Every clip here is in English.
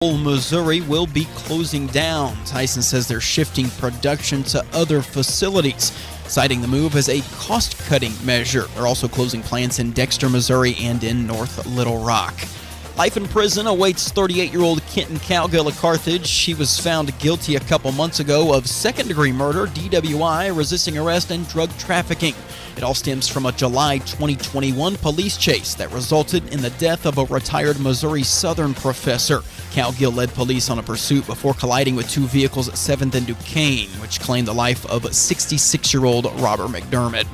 Missouri will be closing down. Tyson says they're shifting production to other facilities, citing the move as a cost-cutting measure. They're also closing plants in Dexter, Missouri and in North Little Rock. Life in prison awaits 38-year-old Kenton Cowgill of Carthage. She was found guilty a couple months ago of second-degree murder, DWI, resisting arrest, and drug trafficking. It all stems from a July 2021 police chase that resulted in the death of a retired Missouri Southern professor. Cowgill led police on a pursuit before colliding with two vehicles at 7th and Duquesne, which claimed the life of 66-year-old Robert McDermott.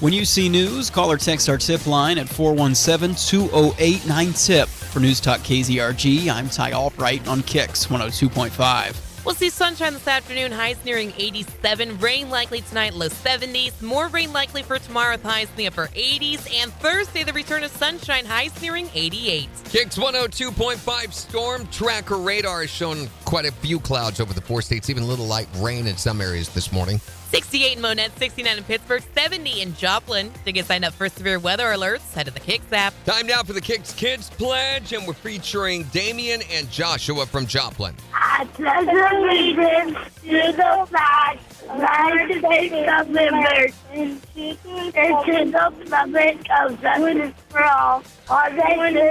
When you see news, call or text our tip line at 417-208-9TIP. For News Talk KZRG, I'm Ty Albright on KIX 102.5. We'll see sunshine this afternoon, highs nearing 87. Rain likely tonight, low 70s. More rain likely for tomorrow with highs in the upper 80s. And Thursday, the return of sunshine, highs nearing 88. KIX 102.5 storm tracker radar has shown quite a few clouds over the four states, even a little light rain in some areas this morning. 68 in Monette, 69 in Pittsburgh, 70 in Joplin. To get signed up for severe weather alerts, head to the KIX app. Time now for the KIX Kids Pledge, and we're featuring Damien and Joshua from Joplin. I pledge allegiance to the flag of the United States of America and to the republic of justice for all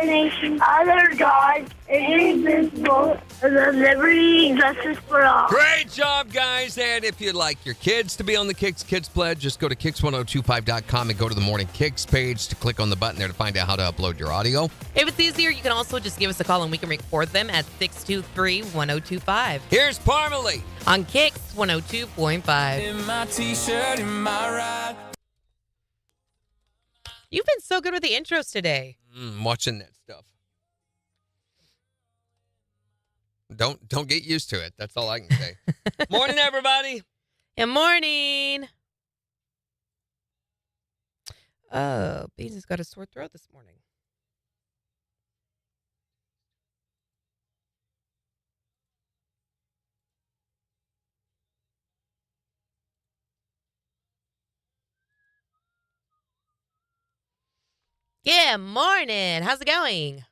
nation, other gods, indivisible, and the liberty and justice for all. Great job, guys. And if you'd like your kids to be on the KIX Kids Pledge, just go to KIX1025.com and go to the Morning KIX page to click on the button there to find out how to upload your audio. If it's easier, you can also just give us a call and we can record them at 623-1025. Here's Parmalee On KIX 102.5. In my t-shirt, in my ride. You've been so good with the intros today. Watching that stuff. Don't get used to it. That's all I can say. Morning, everybody. Good morning. Oh, Beans has got a sore throat this morning. Good morning. How's it going?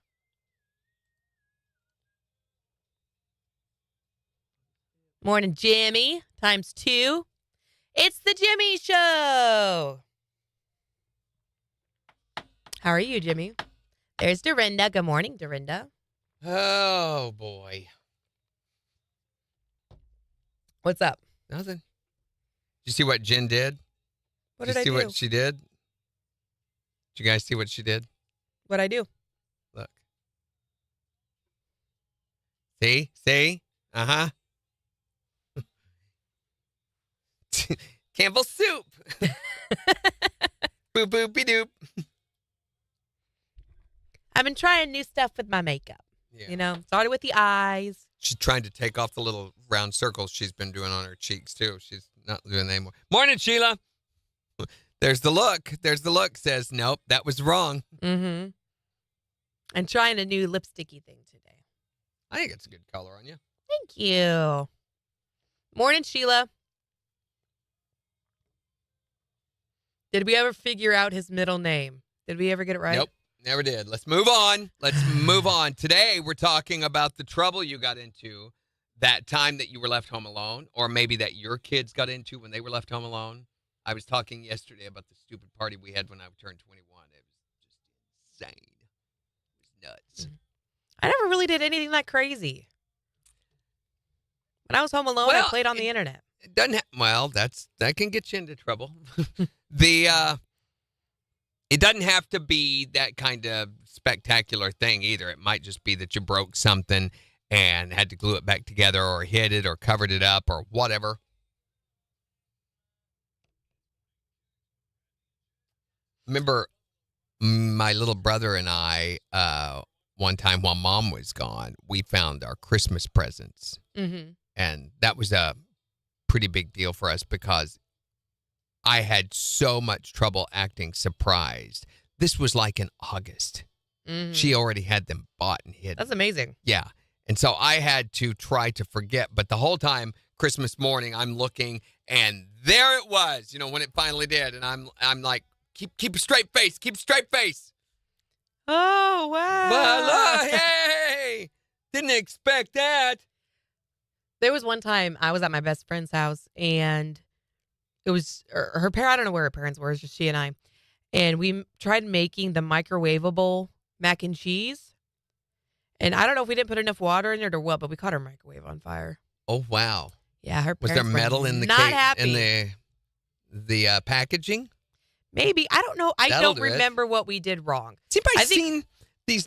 Morning, Jimmy. Times 2. It's the Jimmy Show. How are you, Jimmy? There's Dorinda. Good morning, Dorinda. Oh, boy. What's up? Nothing. Did you see what Jen did? What Did did I you do? see what she did? Did you guys see what she did? What'd I do? Look. See? Uh-huh. Campbell's soup. Boop, boopy doop. I've been trying new stuff with my makeup. Yeah. You know, started with the eyes. She's trying to take off the little round circles she's been doing on her cheeks, too. She's not doing that anymore. Morning, Sheila. There's the look. Says, nope, that was wrong. Mm-hmm. And trying a new lipsticky thing today. I think it's a good color on you. Thank you. Morning, Sheila. Did we ever figure out his middle name? Did we ever get it right? Nope, never did. Let's move on. Today, we're talking about the trouble you got into that time that you were left home alone, or maybe that your kids got into when they were left home alone. I was talking yesterday about the stupid party we had when I turned 21. It was just insane. It was nuts. I never really did anything that crazy. When I was home alone, I played on the internet. It doesn't that can get you into trouble. It doesn't have to be that kind of spectacular thing either. It might just be that you broke something and had to glue it back together or hid it or covered it up or whatever. Remember my little brother and I, one time while Mom was gone, we found our Christmas presents. Mm-hmm. And that was a pretty big deal for us because I had so much trouble acting surprised. This was like in August. Mm-hmm. She already had them bought and hidden. That's amazing. Yeah. And so I had to try to forget. But the whole time, Christmas morning, I'm looking, and there it was, when it finally did. And I'm like, keep a straight face. Keep a straight face. Oh, wow. Well, yay! Didn't expect that. There was one time I was at my best friend's house, and it was her parents. I don't know where her parents were. It was just she and I. And we tried making the microwavable mac and cheese. And I don't know if we didn't put enough water in it or what, but we caught our microwave on fire. Oh, wow. Yeah, her Was parents there metal in the not cake, happy. in the packaging? Maybe. I don't know. I That'll don't do it. remember what we did wrong. See, I I've think- seen these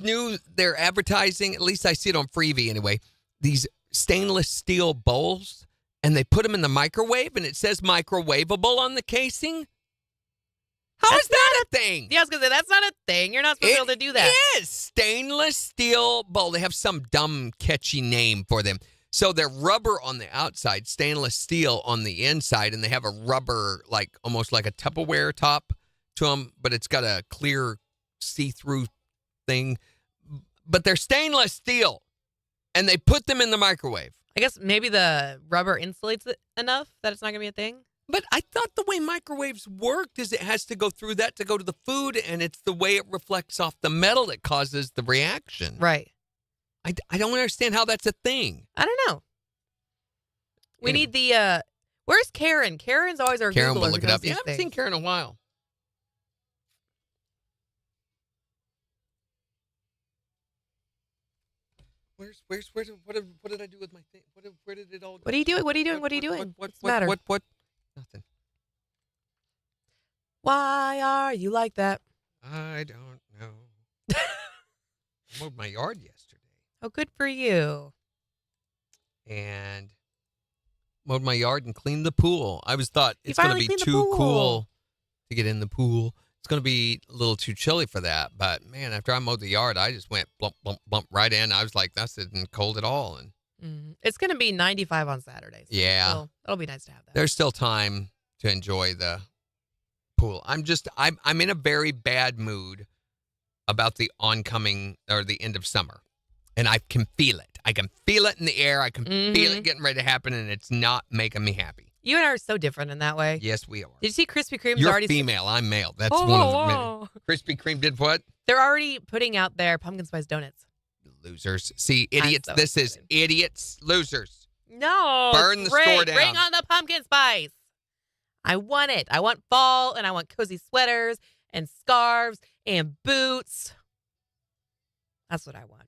they're advertising, at least I see it on Freevee anyway, these stainless steel bowls, and they put them in the microwave, and it says microwavable on the casing. How is that a thing? Yeah, I was going to say, that's not a thing. You're not supposed to be able to do that. It is. Stainless steel bowl. They have some dumb, catchy name for them. So they're rubber on the outside, stainless steel on the inside, and they have a rubber, almost like a Tupperware top to them, but it's got a clear see-through thing. But they're stainless steel, and they put them in the microwave. I guess maybe the rubber insulates it enough that it's not going to be a thing. But I thought the way microwaves worked is it has to go through that to go to the food, and it's the way it reflects off the metal that causes the reaction. Right. I don't understand how that's a thing. I don't know. We Anyway. need the, where's Karen? Karen's always our Karen Googler will who look it knows up. Yeah, I these haven't seen things. Karen in a while. What did I do with my thing? Where did it all go? What are you doing? What are you doing? What are you doing? What's the matter? What? Nothing. Why are you like that? I don't know. I mowed my yard yesterday Oh, good for you. and mowed my yard and cleaned the pool. I thought You it's going to finally be cleaned the too pool. cool to get in the pool. It's going to be a little too chilly for that. But man, after I mowed the yard, I just went blump, blump, blump right in. I was like, that's isn't cold at all. And It's going to be 95 on Saturday. So Yeah. That'll be nice to have that. there's still time to enjoy the pool. I'm in a very bad mood about the oncoming or the end of summer. And I can feel it. I can feel it in the air. I can feel it getting ready to happen, and it's not making me happy. You and I are so different in that way. Yes, we are. Did you see Krispy Kreme's You're already? female. I'm male. That's Oh, one of the whoa. Krispy Kreme did what? They're already putting out their pumpkin spice donuts. Losers. See, idiots. so This is excited. idiots. Losers. No. Burn it's the store great. down. Bring on the pumpkin spice. I want it. I want fall, and I want cozy sweaters and scarves and boots. That's what I want.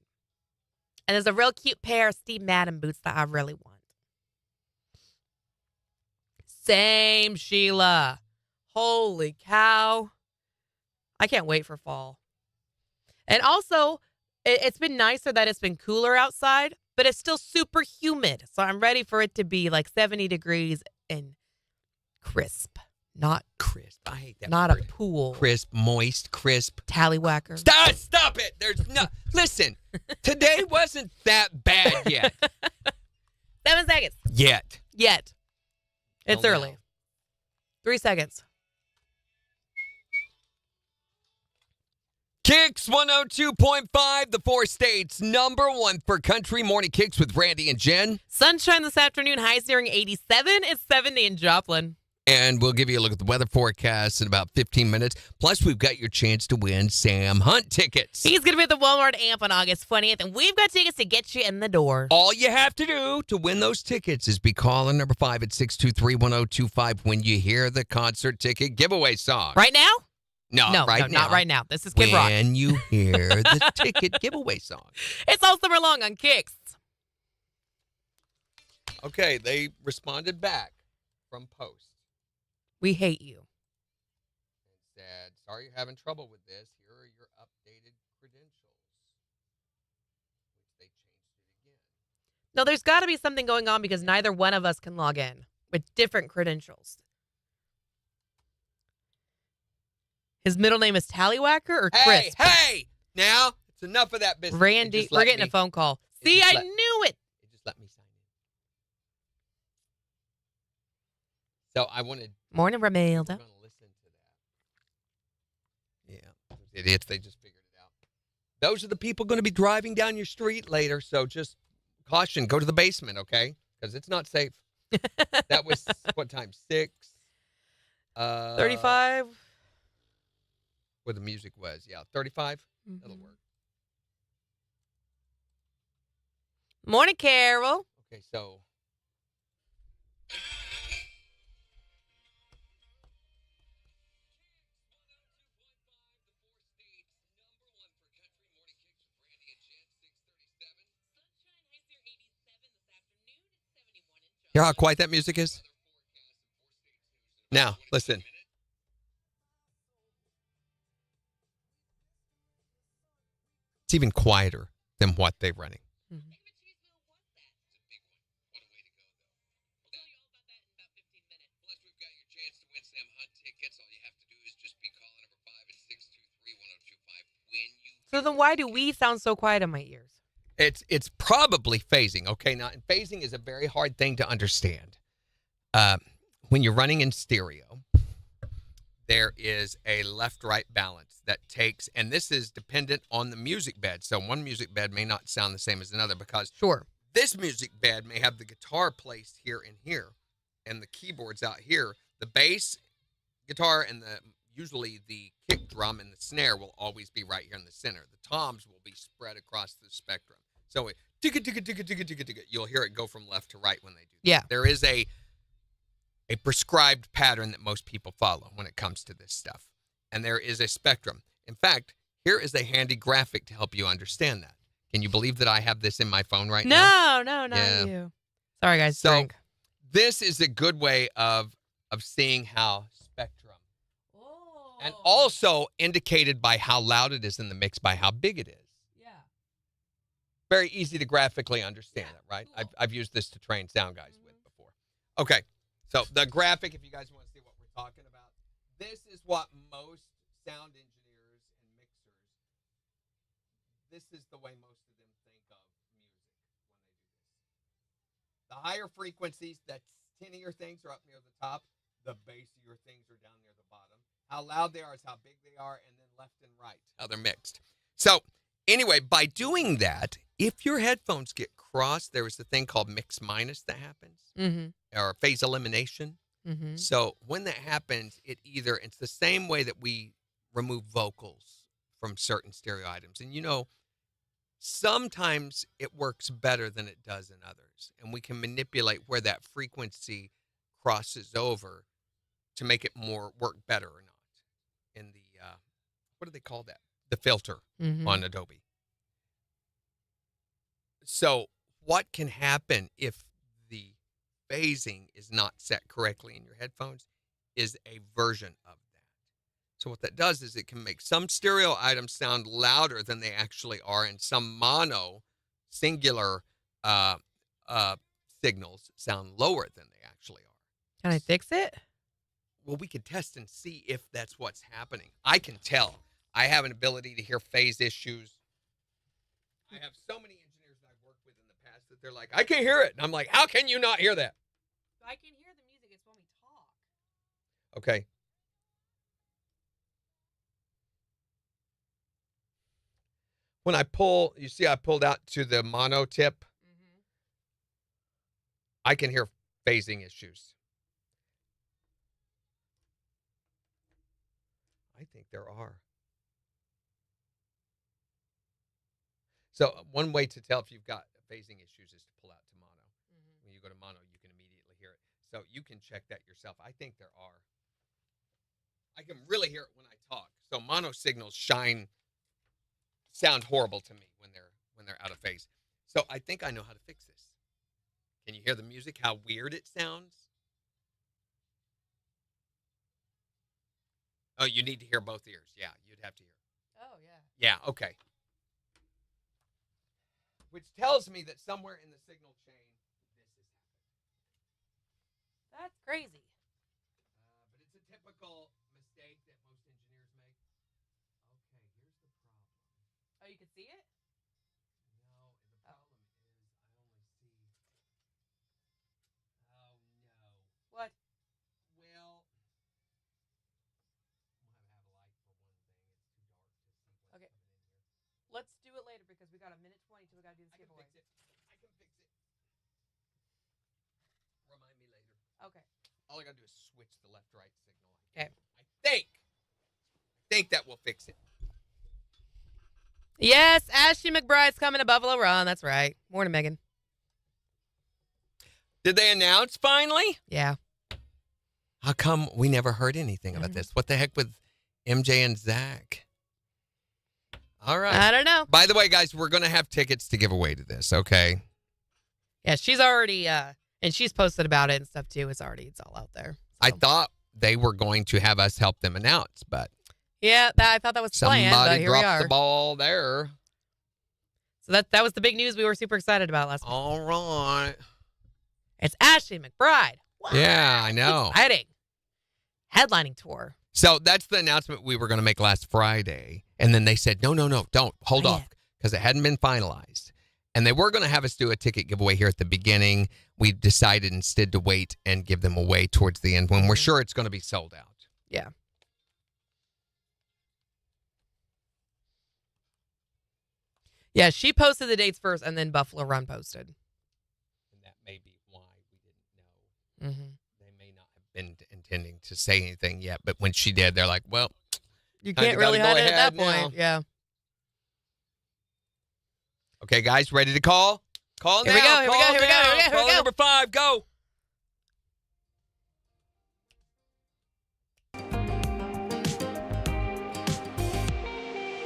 And there's a real cute pair of Steve Madden boots that I really want. Same, Sheila. Holy cow. I can't wait for fall. And also, it's been nicer that it's been cooler outside, but it's still super humid. So I'm ready for it to be like 70 degrees and crisp. Not Crisp. I hate that not word. a pool. Crisp, moist, crisp. Tallywhacker. Stop it. There's no. Listen, today wasn't that bad yet. 7 seconds. Yet. It's Till early. now. 3 seconds. KIX 102.5, the 4 states, #1 for country morning kicks with Randy and Jen. Sunshine this afternoon. Highs nearing 87. It's 70 in Joplin. And we'll give you a look at the weather forecast in about 15 minutes. Plus, we've got your chance to win Sam Hunt tickets. He's going to be at the Walmart Amp on August 20th, and we've got tickets to get you in the door. All you have to do to win those tickets is be calling number 5 at 623-1025 when you hear the concert ticket giveaway song. Right now? No, No, right now. not right now. This is Kid Rock. When you hear the ticket giveaway song. It's all summer long on KIX. Okay, they responded back from Post. We hate you. Said, sorry you're having trouble with this. Here are your updated credentials. Which they changed it again. No, there's got to be something going on because neither one of us can log in with different credentials. His middle name is Tallywhacker or Hey, Crisp? hey! Now, it's enough of that business. Randy, It just we're let getting me- a phone call. it See, just I let- knew it. It just let me sign in. So I wanted Morning, we're Ramelda. going to listen to that. Yeah. Those idiots, they just figured it out. Those are the people going to be driving down your street later, so just caution. Go to the basement, okay? Because it's not safe. That was, what time, 6? 35. Where the music was, yeah. 35? That'll Mhm. work. Morning, Carol. Okay, so. Hear how quiet that music is? Now, listen. It's even quieter than what they're running. Mhm. So then why do we sound so quiet in my ears? It's probably phasing. Okay, now and phasing is a very hard thing to understand. When you're running in stereo, there is a left-right balance that takes, and this is dependent on the music bed. So one music bed may not sound the same as another because Sure. this music bed may have the guitar placed here and here, and the keyboards out here. The bass guitar and usually the kick drum and the snare will always be right here in the center. The toms will be spread across the spectrum. So you'll hear it go from left to right when they do that. Yeah. There is a prescribed pattern that most people follow when it comes to this stuff. And there is a spectrum. In fact, here is a handy graphic to help you understand that. Can you believe that I have this in my phone right now? No, not Yeah. you. Sorry, guys. So Drink. this is a good way of seeing how spectrum, Oh. and also indicated by how loud it is in the mix, by how big it is. Yeah. Very easy to graphically understand it, right? cool. I've used this to train sound guys with before. Okay, so the graphic, if you guys want to see what we're talking about, this is what most sound engineers and mixers, this is the way most of them think of music when they do this. The higher frequencies, that tinnier things are up near the top. The bassier things are down near the bottom. How loud they are is how big they are, and then left and right, how they're mixed. So anyway, by doing that, if your headphones get crossed, there is a thing called mix minus that happens, or phase elimination. Mm-hmm. So when that happens, it's the same way that we remove vocals from certain stereo items. And sometimes it works better than it does in others. And we can manipulate where that frequency crosses over to make it work better or not in the, what do they call that? The filter on Adobe. So what can happen if the phasing is not set correctly in your headphones is a version of that. So what that does is it can make some stereo items sound louder than they actually are, and some mono singular signals sound lower than they actually are. Can I fix it? Well, we could test and see if that's what's happening. I can tell. I have an ability to hear phase issues. I have so many engineers that I've worked with in the past that they're like, I can't hear it. And I'm like, how can you not hear that? I can hear the music. It's when we talk. Okay. When I pull, you see I pulled out to the mono tip. I can hear phasing issues. I think there are. So one way to tell if you've got phasing issues is to pull out to mono. When you go to mono, you can immediately hear it. So you can check that yourself. I think there are. I can really hear it when I talk. So mono signals sound horrible to me when they're out of phase. So I think I know how to fix this. Can you hear the music? How weird it sounds? Oh, you need to hear both ears. Yeah, you'd have to hear. Oh, yeah. Yeah, okay. Which tells me that somewhere in the signal chain, this is happening. That's crazy. But it's a typical mistake that most engineers make. Okay, here's the problem. Oh, you can see it? No, the problem is I only see. Oh, no. What? Well, we'll have a light for one thing. It's too dark to simply Okay. put it in here. Let's do it later because we got a minute 20 till we got to do this I can giveaway. fix it. I can fix it. Remind me later. Okay. All I gotta do is switch the left-right signal. Okay. I think that will fix it. Yes, Ashley McBride's coming to Buffalo Run. That's right. Morning, Megan. Did they announce finally? Yeah. How come we never heard anything about this? What the heck with MJ and Zach? All right. I don't know. By the way, guys, we're going to have tickets to give away to this, okay? Yeah, she's already, and she's posted about it and stuff too. It's all out there. So. I thought they were going to have us help them announce, but Yeah, I thought that was planned, but somebody here we dropped are. the ball there. So that was the big news we were super excited about last week. All right. It's Ashley McBride. Wow. Yeah, I know. Exciting. Headlining tour. So that's the announcement we were going to make last Friday. And then they said, no, don't. Hold Not off, because it hadn't been finalized. And they were going to have us do a ticket giveaway here at the beginning. We decided instead to wait and give them away towards the end when we're sure it's going to be sold out. Yeah. Yeah, she posted the dates first, and then Buffalo Run posted. And that may be why we didn't know. Mm-hmm. They may not have been intending to say anything yet. But when she did, they're like, well, You Kinda can't really gotta go hide it at that ahead point. now. Yeah. okay, guys, ready to call? Call Here now. we go, here we Call go, here we go, now. here we go, here we Caller go. number 5, go.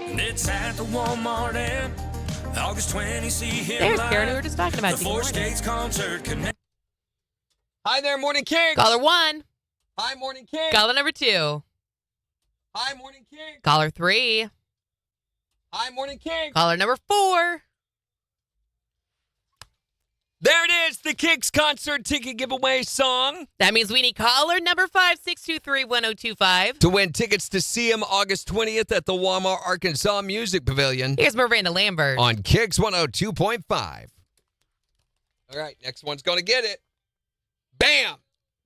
And it's at the Walmart and August 20, see him There's live. Karen we were just talking about. The Good Four morning. States Concert Connect. Hi there, Morning King. Caller 1. Hi, Morning King. Caller number 2. Hi, Morning King. Caller 3. Hi, Morning King. Caller number 4. There it is, the KIX concert ticket giveaway song. That means we need caller number 5, 623-1025. To win tickets to see him August 20th at the Walmart, Arkansas Music Pavilion Here's Miranda Lambert. on KIX 102.5. All right, next one's going to get it. Bam!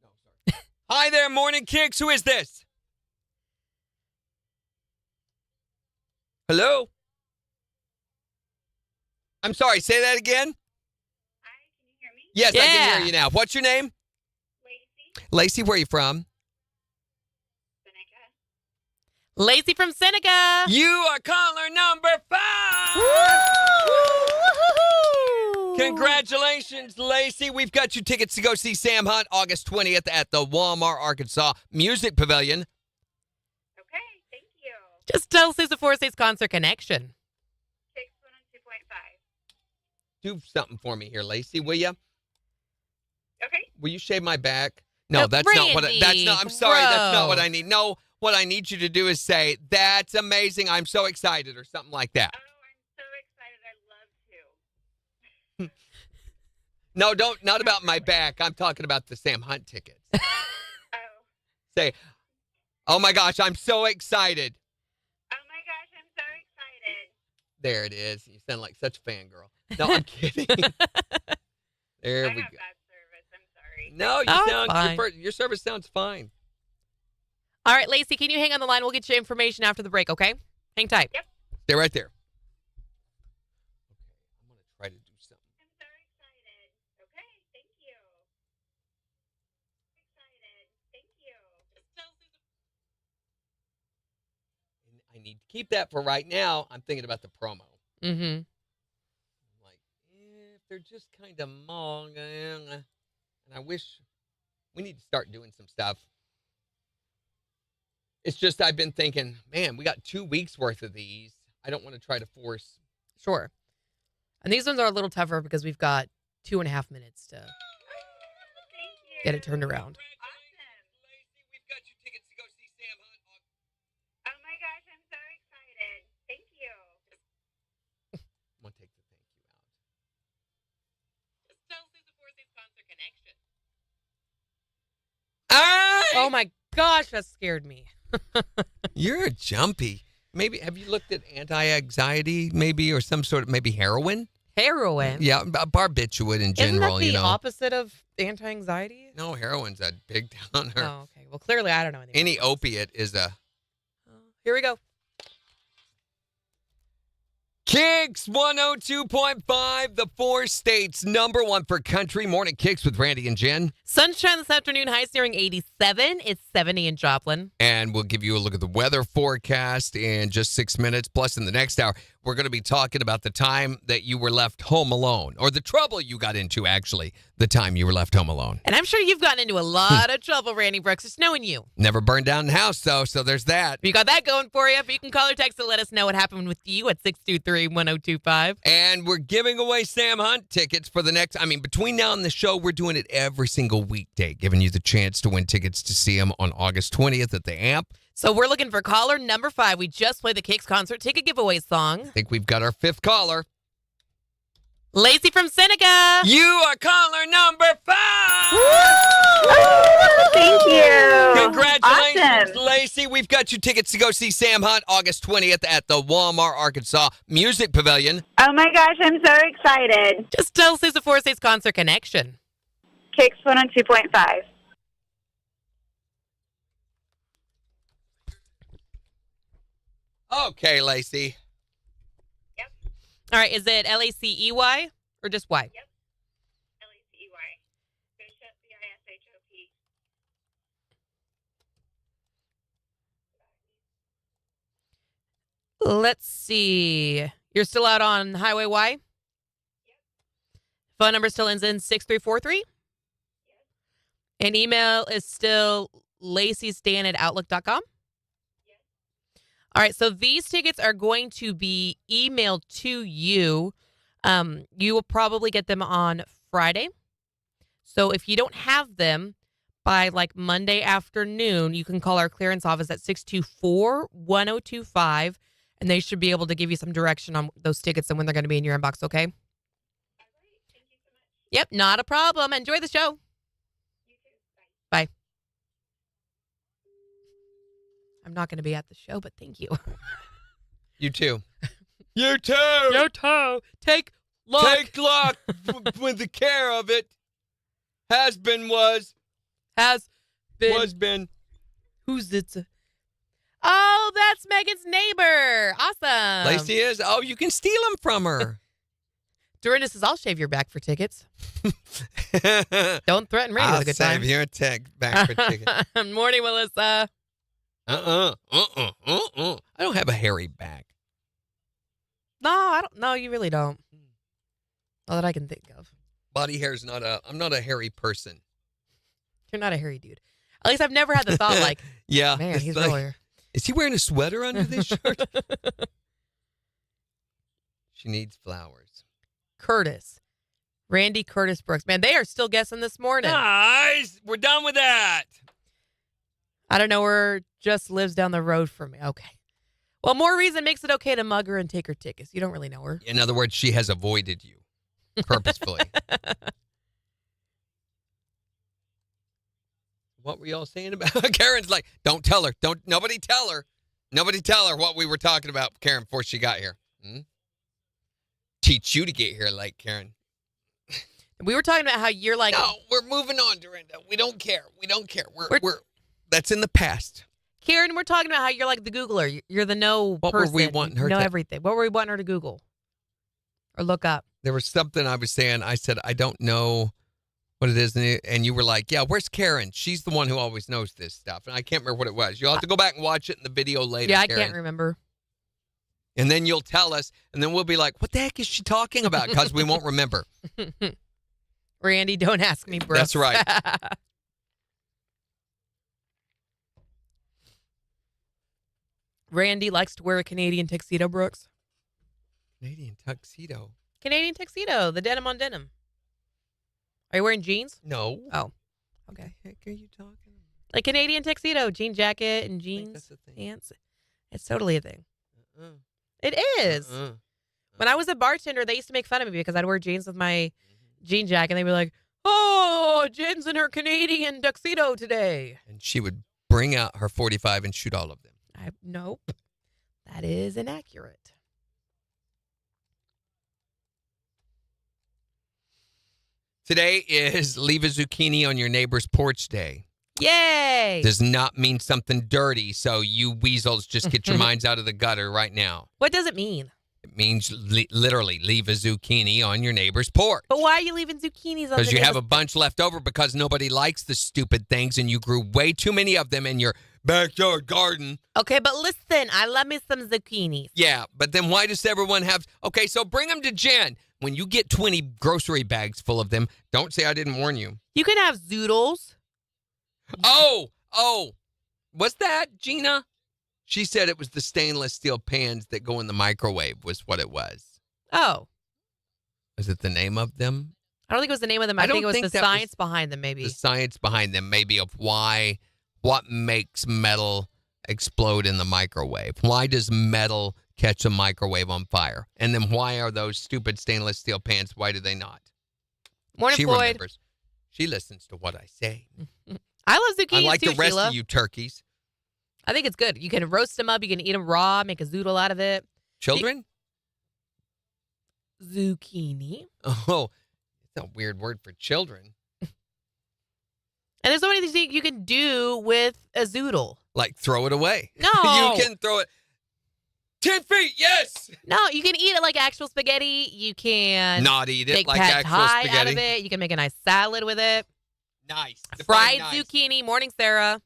No, sorry. Hi there, Morning KIX. Who is this? Hello? I'm sorry, say that again? Yes, I can Yeah. hear you now. What's your name? Lacey, Lacey, where are you from? Seneca. Lacey from Seneca. You are caller number 5. Woo! Congratulations, Lacey. We've got you tickets to go see Sam Hunt August 20th at the Walmart, Arkansas Music Pavilion. Okay, thank you. Just tell us who's the Four States Concert Connection. KIX 102.5. Do something for me here, Lacey, will you? Okay. Will you shave my back? No, No, that's not what that's not. I'm sorry, that's not what Bro. I need. No, what I need you to do is say, "That's amazing. I'm so excited," or something like that. Oh, I'm so excited. I love to. No, not about my back. I'm talking about the Sam Hunt tickets. Oh, Say, "Oh my gosh, I'm so excited." oh my gosh, I'm so excited. There it is. You sound like such a fangirl. No, I'm kidding. There I we have go. bad service. I'm sorry. No, you Oh, it's sound fine. your service sounds fine. All right, Lacey, can you hang on the line? We'll get you information after the break, okay? Hang tight. Yep. Stay right there. Okay, I'm gonna try to do something. I'm so excited. Okay, thank you. Excited. Thank you. And I need to keep that for right now. I'm thinking about the promo. Mm-hmm. I'm like, if they're just kind of long, and I wish we need to start doing some stuff. It's just I've been thinking, man, we got 2 weeks worth of these. I don't want to try to force. Sure. And these ones are a little tougher because we've got 2.5 minutes to Thank you. get it turned around. Awesome. Lacey, we've got you tickets to go see Sam Hunt. Oh my gosh, I'm so excited. Thank you. I'm gonna take the thank you out. Oh my gosh, that scared me. You're jumpy. Maybe have you looked at anti-anxiety, maybe, or some sort of maybe heroin? Heroin. Yeah, barbiturate in Isn't that general. the You know, opposite of anti-anxiety? no, heroin's a big downer. Oh, okay. Well, clearly I don't know anything. Any about opiate is a this. Here we go. KIX 102.5, the Four States #1 for country. Morning KIX with Randy and Jen. Sunshine this afternoon, highs nearing 87. It's 70 in Joplin. And we'll give you a look at the weather forecast in just 6 minutes. Plus, in the next hour, we're going to be talking about the time that you were left home alone, or the trouble you got into, actually, the time you were left home alone. And I'm sure you've gotten into a lot of trouble, Randy Brooks. It's knowing you. Never burned down the house, though, so there's that. You got that going for you. But you can call or text to let us know what happened with you at 623-1025. And we're giving away Sam Hunt tickets for the next, between now and the show, we're doing it every single weekday, giving you the chance to win tickets to see him on August 20th at the AMP. So we're looking for caller number 5. We just played the KIX concert ticket giveaway song. I think we've got our 5th caller. Lacey from Seneca. You are caller number 5! Thank you. Congratulations, Awesome. Lacey. We've got you tickets to go see Sam Hunt August 20th at the Walmart, Arkansas Music Pavilion. Oh my gosh, I'm so excited. Just tell Susan Forsythe's concert connection. KIX 102.5. Okay, Lacey. All right, is it Lacey or just Y? Yep. Lacey. Bishop, B-I-S-H-O-P. Let's see. You're still out on Highway Y? Yep. Phone number still ends in 6343? Yep. And email is still laceystan@outlook.com? Yes. All right, so these tickets are going to be emailed to you. You will probably get them on Friday. So if you don't have them by like Monday afternoon, you can call our clearance office at 624-1025. And they should be able to give you some direction on those tickets and when they're going to be in your inbox, okay? All right. Thank you so much. Yep, not a problem. Enjoy the show. You too. Bye. I'm not going to be at the show, but thank you. You too. You too. Your toe. Take luck. Take luck with the care of it. Has been, was. Has been. Was been. Who's it? Oh, that's Megan's neighbor. Awesome. Lacey is. Oh, you can steal them from her. Dorinda says, I'll shave your back for tickets. Don't threaten Randy I'll with a good save time. your back for tickets. Morning, Melissa. I don't have a hairy back. No, I don't. No, you really don't. Not that I can think of. Body hair is I'm not a hairy person. You're not a hairy dude. At least I've never had the thought like, Yeah. man, it's he's like, really. Is he wearing a sweater under this shirt? She needs flowers. Curtis. Randy Curtis Brooks. Man, they are still guessing this morning. Nice. We're done with that. I don't know where just lives down the road from me. Okay. Well, more reason makes it okay to mug her and take her tickets. You don't really know her. In other words, she has avoided you purposefully. What were y'all saying about Karen's like, don't tell her. Nobody tell her. Nobody tell her what we were talking about, Karen, before she got here. Teach you to get here late, Karen. We were talking about how you're like. No, we're moving on, Dorinda. We don't care. We're that's in the past. Karen, we're talking about how you're like the Googler. You're the know What person. were we wanting her know to? everything. What were we wanting her to Google or look up? There was something I was saying. I said, I don't know what it is. And you were like, yeah, where's Karen? She's the one who always knows this stuff. And I can't remember what it was. You'll have to go back and watch it in the video later, Yeah, I Karen. can't remember. And then you'll tell us, and then we'll be like, what the heck is she talking about? Because we won't remember. Randy, don't ask me, bro. That's right. Randy likes to wear a Canadian tuxedo, Brooks. Canadian tuxedo. Canadian tuxedo, the denim on denim. Are you wearing jeans? No. Oh, okay. What the heck are you talking about? Like Canadian tuxedo, jean jacket and I think jeans that's a thing. pants. It's totally a thing. Uh-uh. It is. When I was a bartender, they used to make fun of me because I'd wear jeans with my jean jacket, and they'd be like, "Oh, Jen's in her Canadian tuxedo today." And she would bring out her 45 and shoot all of them. Nope, that is inaccurate. Today is Leave a Zucchini on Your Neighbor's Porch Day. Yay! Does not mean something dirty, so you weasels just get your minds out of the gutter right now. What does it mean? It means literally leave a zucchini on your neighbor's porch. But why are you leaving zucchinis on Because the you have a bunch left over because nobody likes the stupid things and you grew way too many of them in your backyard garden. Okay, but listen, I love me some zucchinis. Yeah, but then why does everyone have... Okay, so bring them to Jen. When you get 20 grocery bags full of them, don't say I didn't warn you. You can have zoodles. Oh, what's that, Gina? She said it was the stainless steel pans that go in the microwave was what it was. Oh. Is it the name of them? I don't think it was the name of them. I think it was the science behind them, maybe. The science behind them, maybe, of what makes metal explode in the microwave. Why does metal catch a microwave on fire? And then why are those stupid stainless steel pans, why do they not? Morning, she Floyd. remembers. She listens to what I say. I love zucchinis Unlike too, the rest Sheila. of you turkeys. I think it's good. You can roast them up. You can eat them raw, make a zoodle out of it. Children? Zucchini. Oh, it's a weird word for children. And there's so many things you can do with a zoodle. Like throw it away. No. You can throw it 10 feet, yes! No, you can eat it like actual spaghetti. You can Not eat it make like pad actual thai spaghetti. out of it. You can make a nice salad with it. Nice. Fried Define nice. zucchini. Morning, Sarah.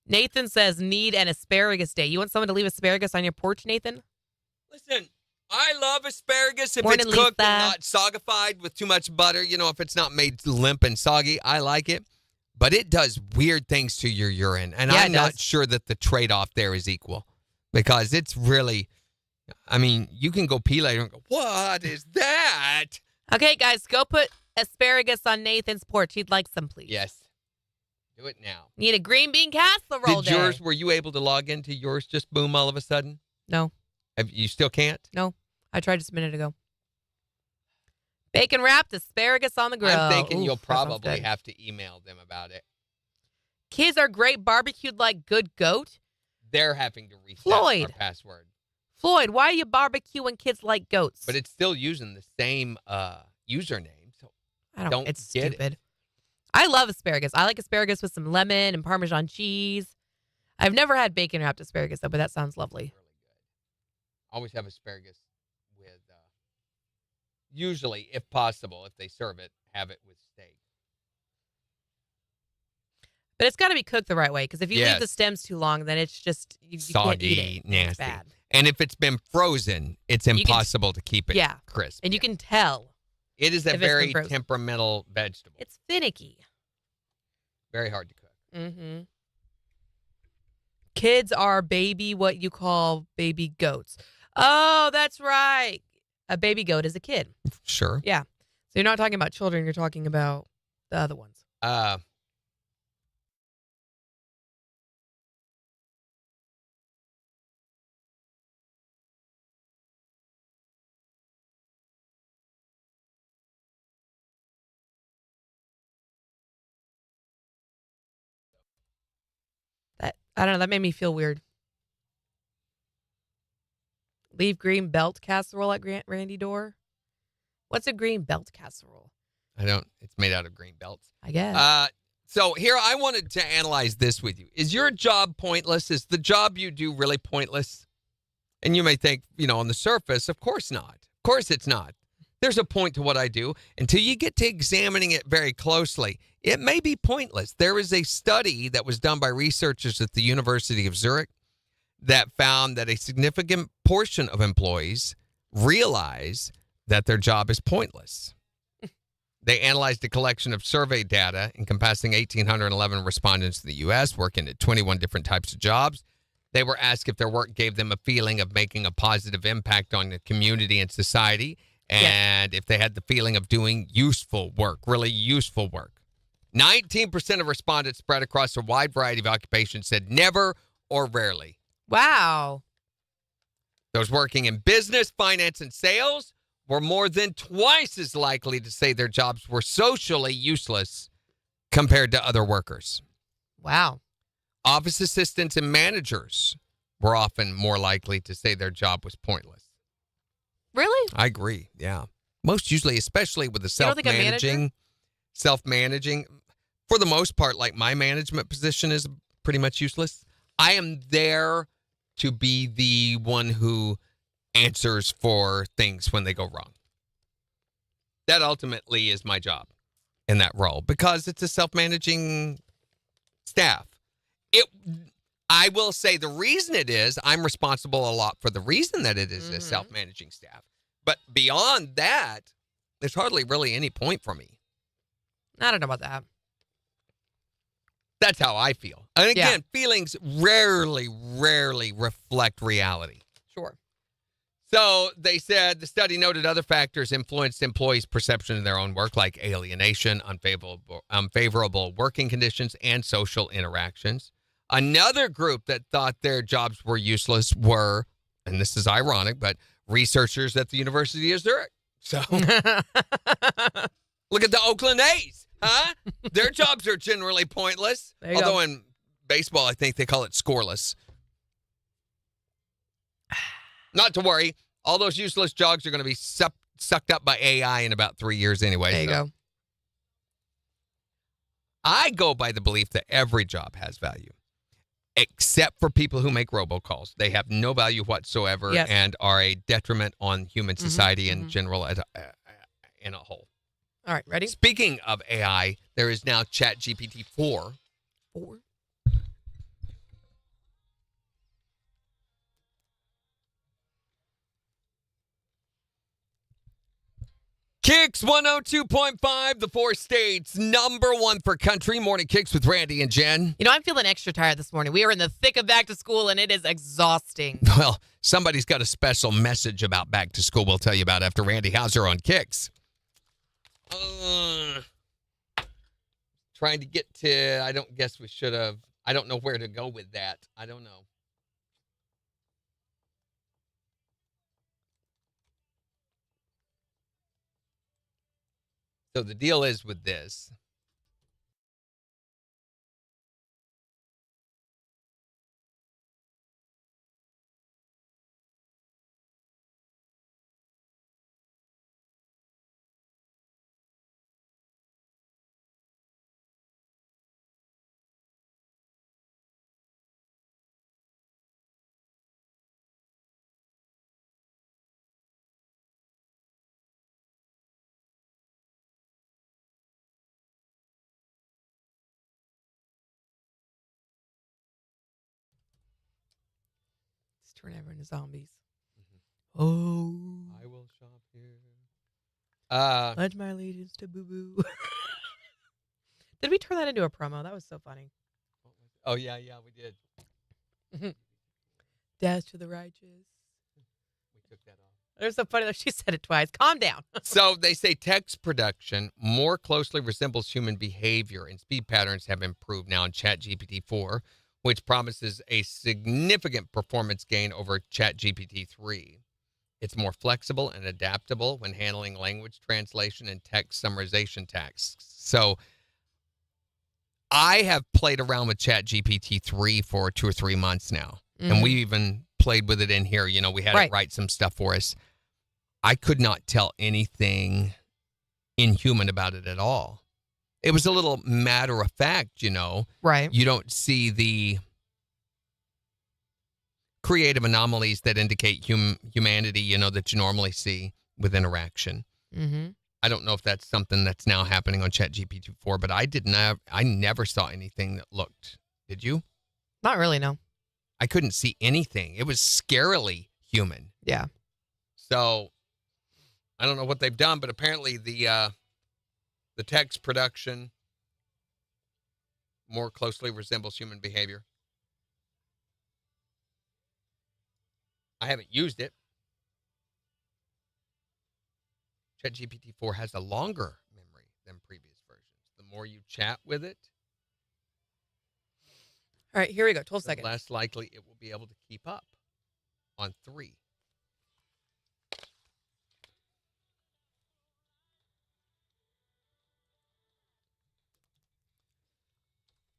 Nathan says need an asparagus day. You want someone to leave asparagus on your porch, Nathan? Listen, I love asparagus if Morning, it's cooked Lisa. and not soggified with too much butter. You know, if it's not made limp and soggy, I like it. But it does weird things to your urine. And Yeah, I'm it not does. sure that the trade-off there is equal. Because it's really, I mean, you can go pee later and go, what is that? Okay, guys, go put asparagus on Nathan's porch. He'd like some, please. Yes. Do it now. Need a green bean casserole Did yours, were you able to log into yours just boom all of a sudden? No. You still can't? No. I tried just a minute ago. Bacon wrapped asparagus on the grill. I'm thinking Ooh, you'll that sounds probably good. have to email them about it. Kids are great barbecued like good goat. They're having to reset Floyd. our password. Floyd, why are you barbecuing kids like goats? But it's still using the same username. So I don't It's get it. stupid. I love asparagus. I like asparagus with some lemon and Parmesan cheese. I've never had bacon wrapped asparagus though, but that sounds lovely. really good. Always have asparagus with, usually, if possible, if they serve it, have it with steak. But it's got to be cooked the right way because if you leave Yes. the stems too long, then it's just you can't eat Soggy, it. nasty. It's bad. And if it's been frozen, it's can- impossible to keep it Yeah. crisp. And you can tell It is a if it's been very frozen. temperamental vegetable. it's finicky. Very hard to cook. Mm-hmm. Kids are what you call baby goats. Oh, that's right. A baby goat is a kid. Sure. Yeah. So you're not talking about children. You're talking about the other ones. I don't know. That made me feel weird. Leave green belt casserole at Randy door. What's a green belt casserole? It's made out of green belts. I guess. So here, I wanted to analyze this with you. Is your job pointless? Is the job you do really pointless? And you may think, on the surface, of course not. Of course it's not. There's a point to what I do. Until you get to examining it very closely, it may be pointless. There is a study that was done by researchers at the University of Zurich that found that a significant portion of employees realize that their job is pointless. They analyzed a collection of survey data encompassing 1,811 respondents in the U.S. working at 21 different types of jobs. They were asked if their work gave them a feeling of making a positive impact on the community and society, and if they had the feeling of doing useful work, really useful work. 19% of respondents spread across a wide variety of occupations said never or rarely. Wow. Those working in business, finance, and sales were more than twice as likely to say their jobs were socially useless compared to other workers. Wow. Office assistants and managers were often more likely to say their job was pointless. Really? I agree, yeah. Most usually, especially with the You don't think a manager? self-managing, for the most part, like my management position is pretty much useless. I am there to be the one who answers for things when they go wrong. That ultimately is my job in that role because it's a self-managing staff. I will say the reason it is, I'm responsible a lot for the reason that it is a self-managing staff. But beyond that, there's hardly really any point for me. I don't know about that. That's how I feel. And again, feelings rarely reflect reality. Sure. So they said the study noted other factors influenced employees' perception of their own work, like alienation, unfavorable working conditions, and social interactions. Another group that thought their jobs were useless were, and this is ironic, but researchers at the University of Zurich. So look at the Oakland A's, huh? Their jobs are generally pointless. Although in baseball, I think they call it scoreless. Not to worry. All those useless jobs are going to be sucked up by AI in about 3 years anyway. There you go. I go by the belief that every job has value, except for people who make robocalls. They have no value whatsoever and are a detriment on human society in general in a whole. All right, ready? Speaking of AI, there is now ChatGPT 4. KIX 102.5, the 4 states, #1 for country. Morning KIX with Randy and Jen. You know, I'm feeling extra tired this morning. We are in the thick of back to school, and it is exhausting. Well, somebody's got a special message about back to school we'll tell you about after Randy Hauser on KIX. Trying to get to, I don't guess we should have, I don't know where to go with that. I don't know. So the deal is with this. Turn everyone into zombies. Oh. I will shop here. Pledge my allegiance to Boo Boo. Did we turn that into a promo? That was so funny. Oh, yeah, we did. Dash to the righteous. We took that off. It was so funny that she said it twice. Calm down. So they say text production more closely resembles human behavior, and speed patterns have improved now in ChatGPT 4, which promises a significant performance gain over ChatGPT 3. It's more flexible and adaptable when handling language translation and text summarization tasks. So I have played around with ChatGPT 3 for 2 or 3 months now, and we even played with it in here. You know, we had it write some stuff for us. I could not tell anything inhuman about it at all. It was a little matter of fact, you know. Right. You don't see the creative anomalies that indicate humanity, you know, that you normally see with interaction. Mm-hmm. I don't know if that's something that's now happening on ChatGPT 4, but I never saw anything that looked. Did you? Not really, no. I couldn't see anything. It was scarily human. Yeah. So I don't know what they've done, but apparently the text production more closely resembles human behavior. I haven't used it. ChatGPT 4 has a longer memory than previous versions. The more you chat with it, all right, here we go. 12 the seconds. less likely it will be able to keep up on 3.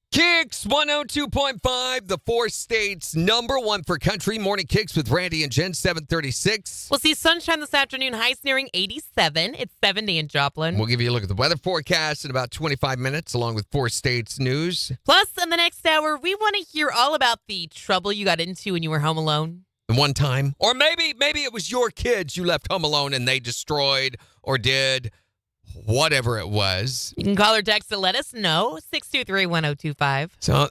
KIX 102.5, the 4 states, #1 for country. Morning KIX with Randy and Jen, 736. We'll see sunshine this afternoon. Highs nearing 87. It's 70 in Joplin. We'll give you a look at the weather forecast in about 25 minutes, along with 4 states news. Plus, in the next hour, we want to hear all about the trouble you got into when you were home alone. one time? Or maybe it was your kids you left home alone and they destroyed or did whatever it was. You can call or text to let us know, 623-1025. So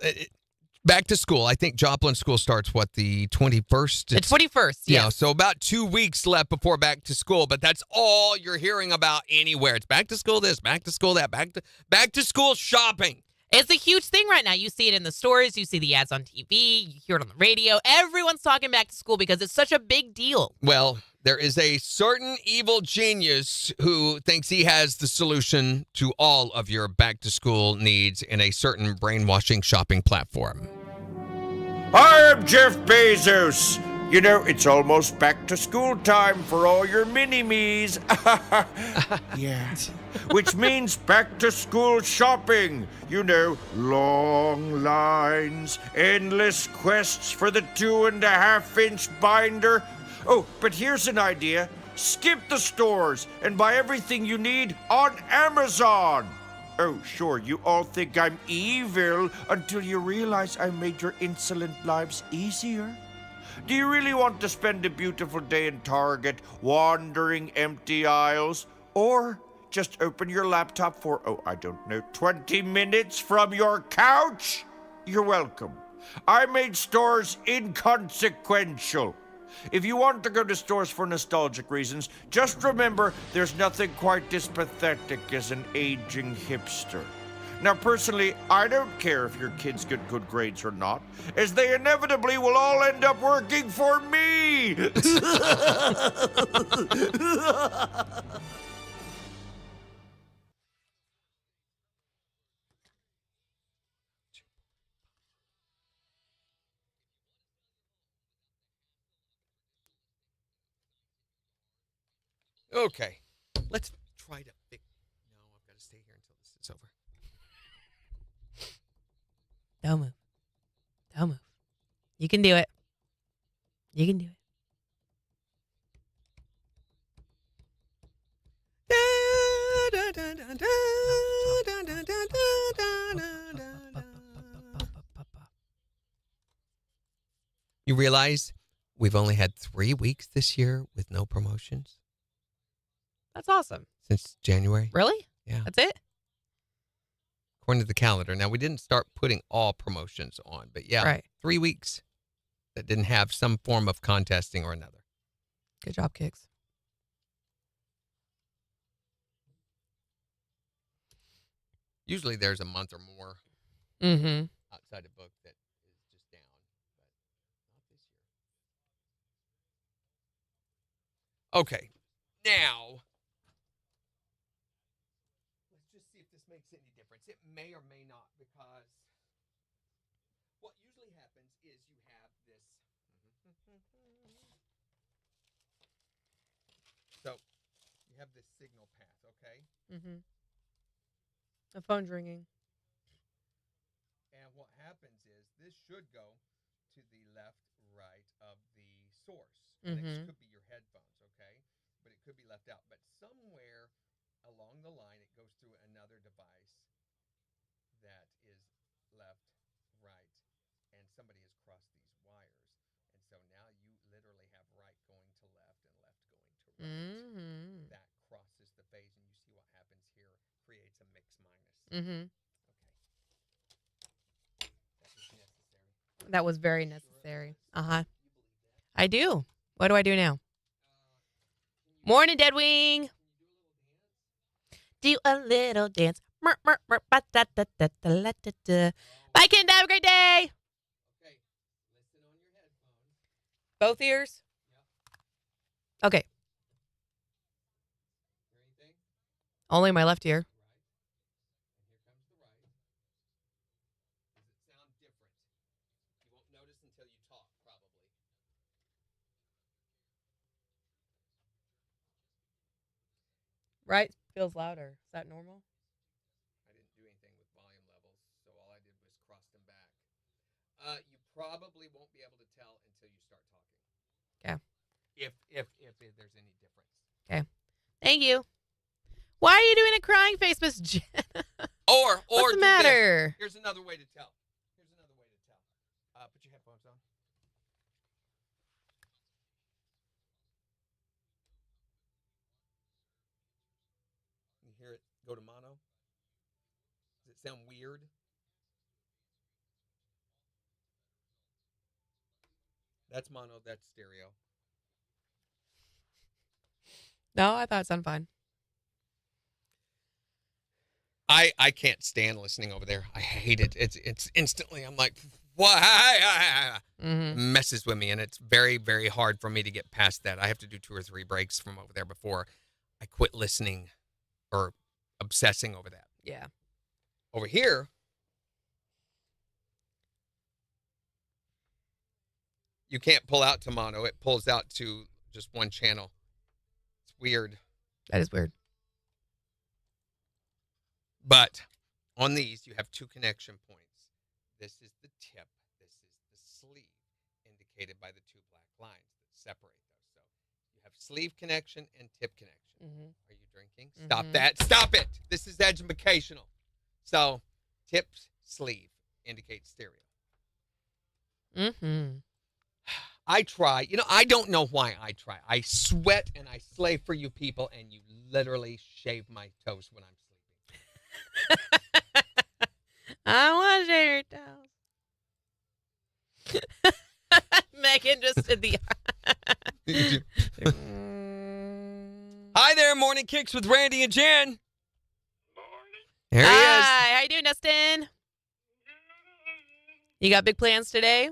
back to school. I think Joplin school starts, the 21st? The 21st, Yeah, yes. so about 2 weeks left before back to school, but that's all you're hearing about anywhere. It's back to school this, back to school that, back to school shopping. It's a huge thing right now. You see it in the stores. You see the ads on TV. You hear it on the radio. Everyone's talking back to school because it's such a big deal. Well, there is a certain evil genius who thinks he has the solution to all of your back to school needs in a certain brainwashing shopping platform. I am Jeff Bezos. You know, it's almost back to school time for all your mini-me's. Yeah. Which means back to school shopping. You know, long lines, endless quests for the 2.5-inch binder. Oh, but here's an idea. Skip the stores and buy everything you need on Amazon. Oh, sure, you all think I'm evil until you realize I made your insolent lives easier. Do you really want to spend a beautiful day in Target wandering empty aisles? Or just open your laptop for, 20 minutes from your couch? You're welcome. I made stores inconsequential. If you want to go to stores for nostalgic reasons, just remember there's nothing quite as pathetic as an aging hipster. Now, personally, I don't care if your kids get good grades or not, as they inevitably will all end up working for me. Okay, let's try to fix. No, I've got to stay here until this is over. Don't move. Don't move. You can do it. You can do it. You realize we've only had 3 weeks this year with no promotions That's awesome. since January. Really? Yeah. That's it? According to the calendar. Now, we didn't start putting all promotions on, but yeah, Right. 3 weeks that didn't have some form of contesting or another. Good job, Kix. Usually there's a month or more Mm-hmm. outside a book that is just down, but not this year. Okay, now let's just see if this makes any difference. It may or may not, because what usually happens is you have this. So you have this signal path, okay? Mm-hmm. The phone's ringing. And what happens is this should go to the left, right of the source. And Mhm. it could be your headphones, okay? But it could be left out. But somewhere along the line, it goes through another device that is left, right, and somebody has crossed these wires. And so now you literally have right going to left and left going to right. Mm-hmm. That crosses the phase, and you see what happens here, creates a mix minus. Mm-hmm. Okay. That was necessary. That was very necessary. Uh-huh. I do. What do I do now? Morning, Deadwing. Do a little dance. Mer, mer, mer, ba, da, da, da, da, la, da, da. Bye, Ken. Have a great day. Okay. Listen on your headphones. Both ears? Okay. Hear anything? Only my left ear. Right. And here comes the right. Does it sound different? You won't notice until you talk, probably. Right feels louder. Is that normal? I didn't do anything with volume levels, so all I did was cross them back. You probably won't be able to tell until you start talking. Okay. If there's any difference. Thank you. Why are you doing a crying face, Miss Jen? Or What's the do this. matter? Here's another way to tell. Put your headphones on. Go to mono. Does it sound weird? That's mono. That's stereo. No, I thought it sounded fine. I can't stand listening over there. I hate it. It's instantly. I'm like, why? Mm-hmm. Messes with me, and it's very, very hard for me to get past that. I have to do 2 or 3 breaks from over there before I quit listening or obsessing over that. Yeah. Over here, you can't pull out to mono. It pulls out to just one channel. It's weird. That is weird. But on these, you have 2 connection points. This is the tip. This is the sleeve, indicated by the 2 black lines that separate those. So you have sleeve connection and tip connection. Mm-hmm. Are you drinking? Stop that. Stop it. This is educational. So tip, sleeve indicates stereo. Mm-hmm. I try. You know, I don't know why I try. I sweat and I slave for you people, and you literally shave my toes when I'm sleeping. I want to shave your toes. Megan just did the. Hi there, Morning Kicks with Randy and Jen. There he is. Hi, how you doing, Dustin? You got big plans today?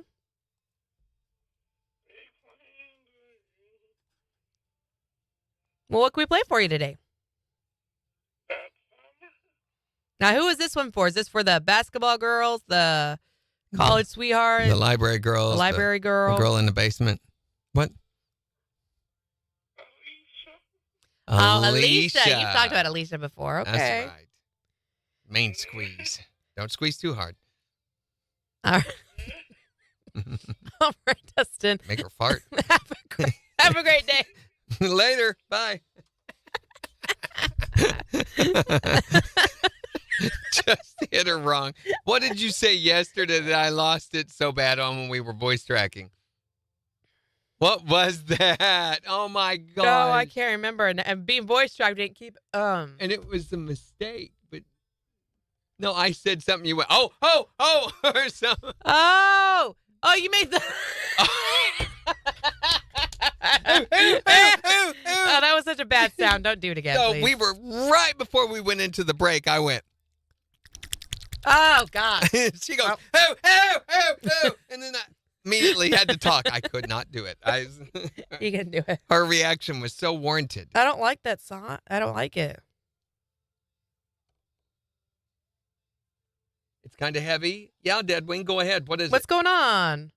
Well, what can we play for you today? Now, who is this one for? Is this for the basketball girls, the college sweetheart, The library girls. the library girl? The girl in the basement. What? Oh, Alicia. You've talked about Alicia before. Okay. That's right. Main squeeze. Don't squeeze too hard. All right. All right, Dustin. Make her fart. Have a great day. Later. Bye. Just hit her wrong. What did you say yesterday that I lost it so bad on when we were voice tracking? What was that? Oh my God. No, I can't remember. And being voice tracked didn't keep. And it was a mistake, but no, I said something. You went, oh, or something. Oh, you made the. Oh, that was such a bad sound. Don't do it again, So please. we were right before we went into the break. I went. Oh God. She goes, oh, and then I immediately had to talk. I could not do it. You can do it. Her reaction was so warranted. I don't like that song. I don't like it. It's kind of heavy. Yeah, Deadwing, go ahead. What is What's going on?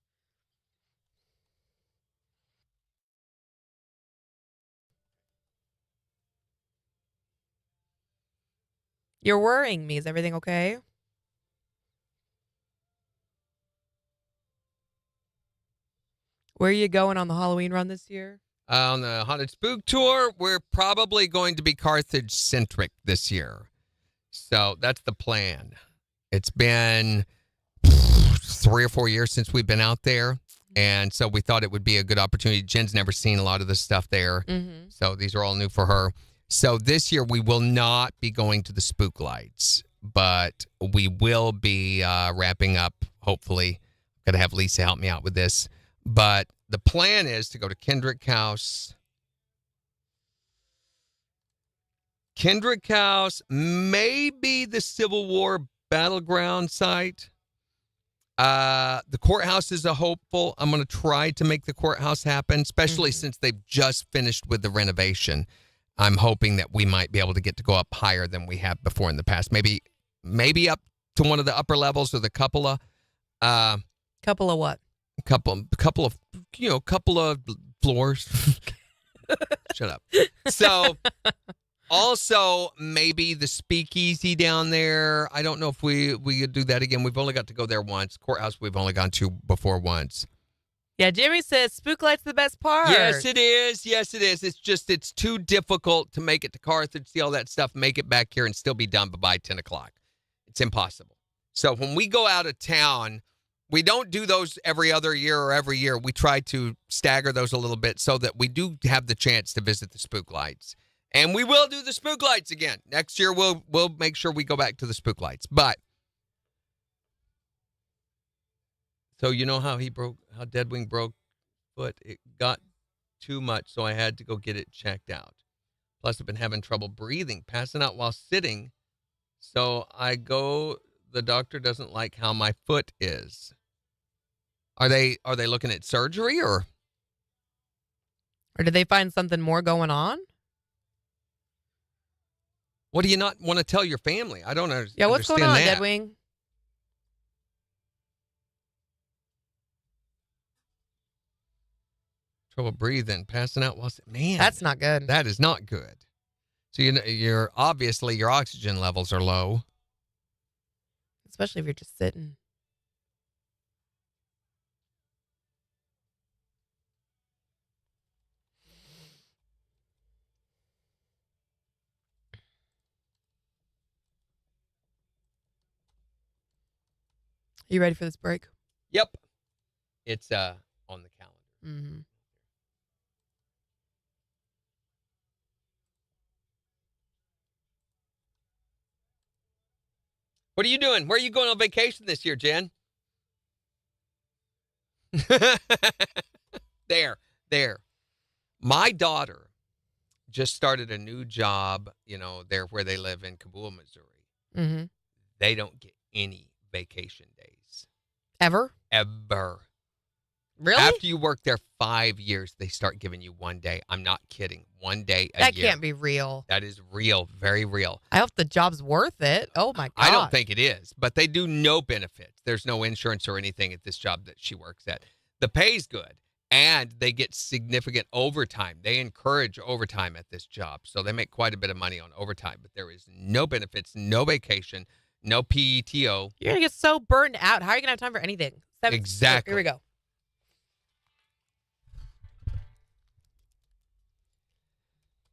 You're worrying me. Is everything okay? Where are you going on the Halloween run this year? On the Haunted Spook Tour, we're probably going to be Carthage-centric this year. So that's the plan. It's been 3 or 4 years since we've been out there. And so we thought it would be a good opportunity. Jen's never seen a lot of the stuff there. Mm-hmm. So these are all new for her. So this year we will not be going to the Spook Lights, but we will be wrapping up, hopefully. Got to have Lisa help me out with this. But the plan is to go to Kendrick House. Kendrick House, maybe the Civil War battleground site. The courthouse is a hopeful. I'm going to try to make the courthouse happen, especially since they've just finished with the renovation. I'm hoping that we might be able to get to go up higher than we have before in the past. Maybe up to one of the upper levels or the cupola. Couple of what? Couple of floors. Shut up. So also maybe the speakeasy down there. I don't know if we could do that again. We've only got to go there once. Courthouse we've only gone to before once. Yeah, Jimmy says Spook Light's the best part. Yes, it is. Yes, it is. It's just it's too difficult to make it to Carthage, see all that stuff, make it back here, and still be done by 10 o'clock. It's impossible. So when we go out of town, we don't do those every other year or every year. We try to stagger those a little bit so that we do have the chance to visit the Spook Lights. And we will do the spook lights again. Next year, we'll make sure we go back to the spook lights. But, so you know how Deadwing broke foot? It got too much, so I had to go get it checked out. Plus, I've been having trouble breathing, passing out while sitting. So the doctor doesn't like how my foot is. Are they looking at surgery or did they find something more going on? What do you not want to tell your family? I don't understand. Yeah, what's going on, that. Deadwing? Trouble breathing, passing out while man. That's not good. That is not good. So you're obviously your oxygen levels are low. Especially if you're just sitting. You ready for this break? Yep. It's on the calendar. Mm-hmm. What are you doing? Where are you going on vacation this year, Jen? There. My daughter just started a new job, there where they live in Kabul, Missouri. Mm-hmm. They don't get any vacation days. Ever? Really? After you work there 5 years, they start giving you 1 day. I'm not kidding. 1 day a year. That can't be real. That is real, very real. I hope the job's worth it. Oh, my God. I don't think it is, but they do no benefits. There's no insurance or anything at this job that she works at. The pay's good, and they get significant overtime. They encourage overtime at this job, so they make quite a bit of money on overtime, but there is no benefits, no vacation, no PTO. You're going to get so burned out. How are you going to have time for anything? Exactly. Here we go.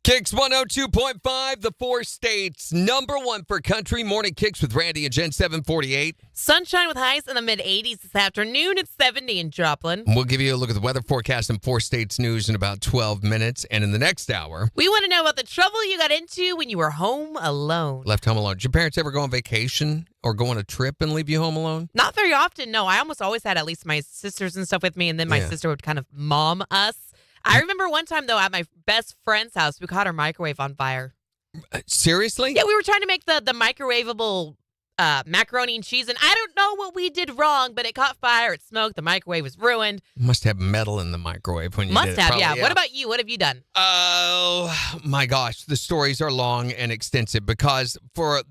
KIX 102.5, the 4 states, #1 for country. Morning KIX with Randy and Jen, 748. Sunshine with highs in the mid-80s this afternoon. It's 70 in Joplin. We'll give you a look at the weather forecast and 4 states news in about 12 minutes. And in the next hour, We want to know about the trouble you got into when you were home alone. left home alone. Did your parents ever go on vacation or go on a trip and leave you home alone? Not very often, no. I almost always had at least my sisters and stuff with me, and then my Yeah. sister would kind of mom us. I remember one time, though, at my best friend's house, we caught our microwave on fire. Seriously? Yeah, we were trying to make the microwavable macaroni and cheese, and I don't know what we did wrong, but it caught fire, it smoked, the microwave was ruined. Must have metal in the microwave when you Must did it. have, Probably, yeah. What about you? What have you done? Oh, my gosh. The stories are long and extensive because for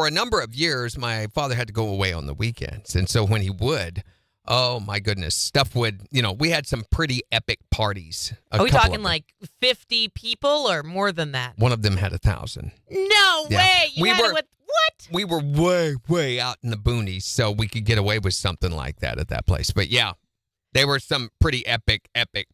a number of years, my father had to go away on the weekends. And so when he would, oh, my goodness, stuff would, we had some pretty epic parties. Are we talking like 50 people or more than that? One of them had 1,000. No Yeah. way. You We had were- it with what? We were way, way out in the boonies, so we could get away with something like that at that place. But yeah, there were some pretty epic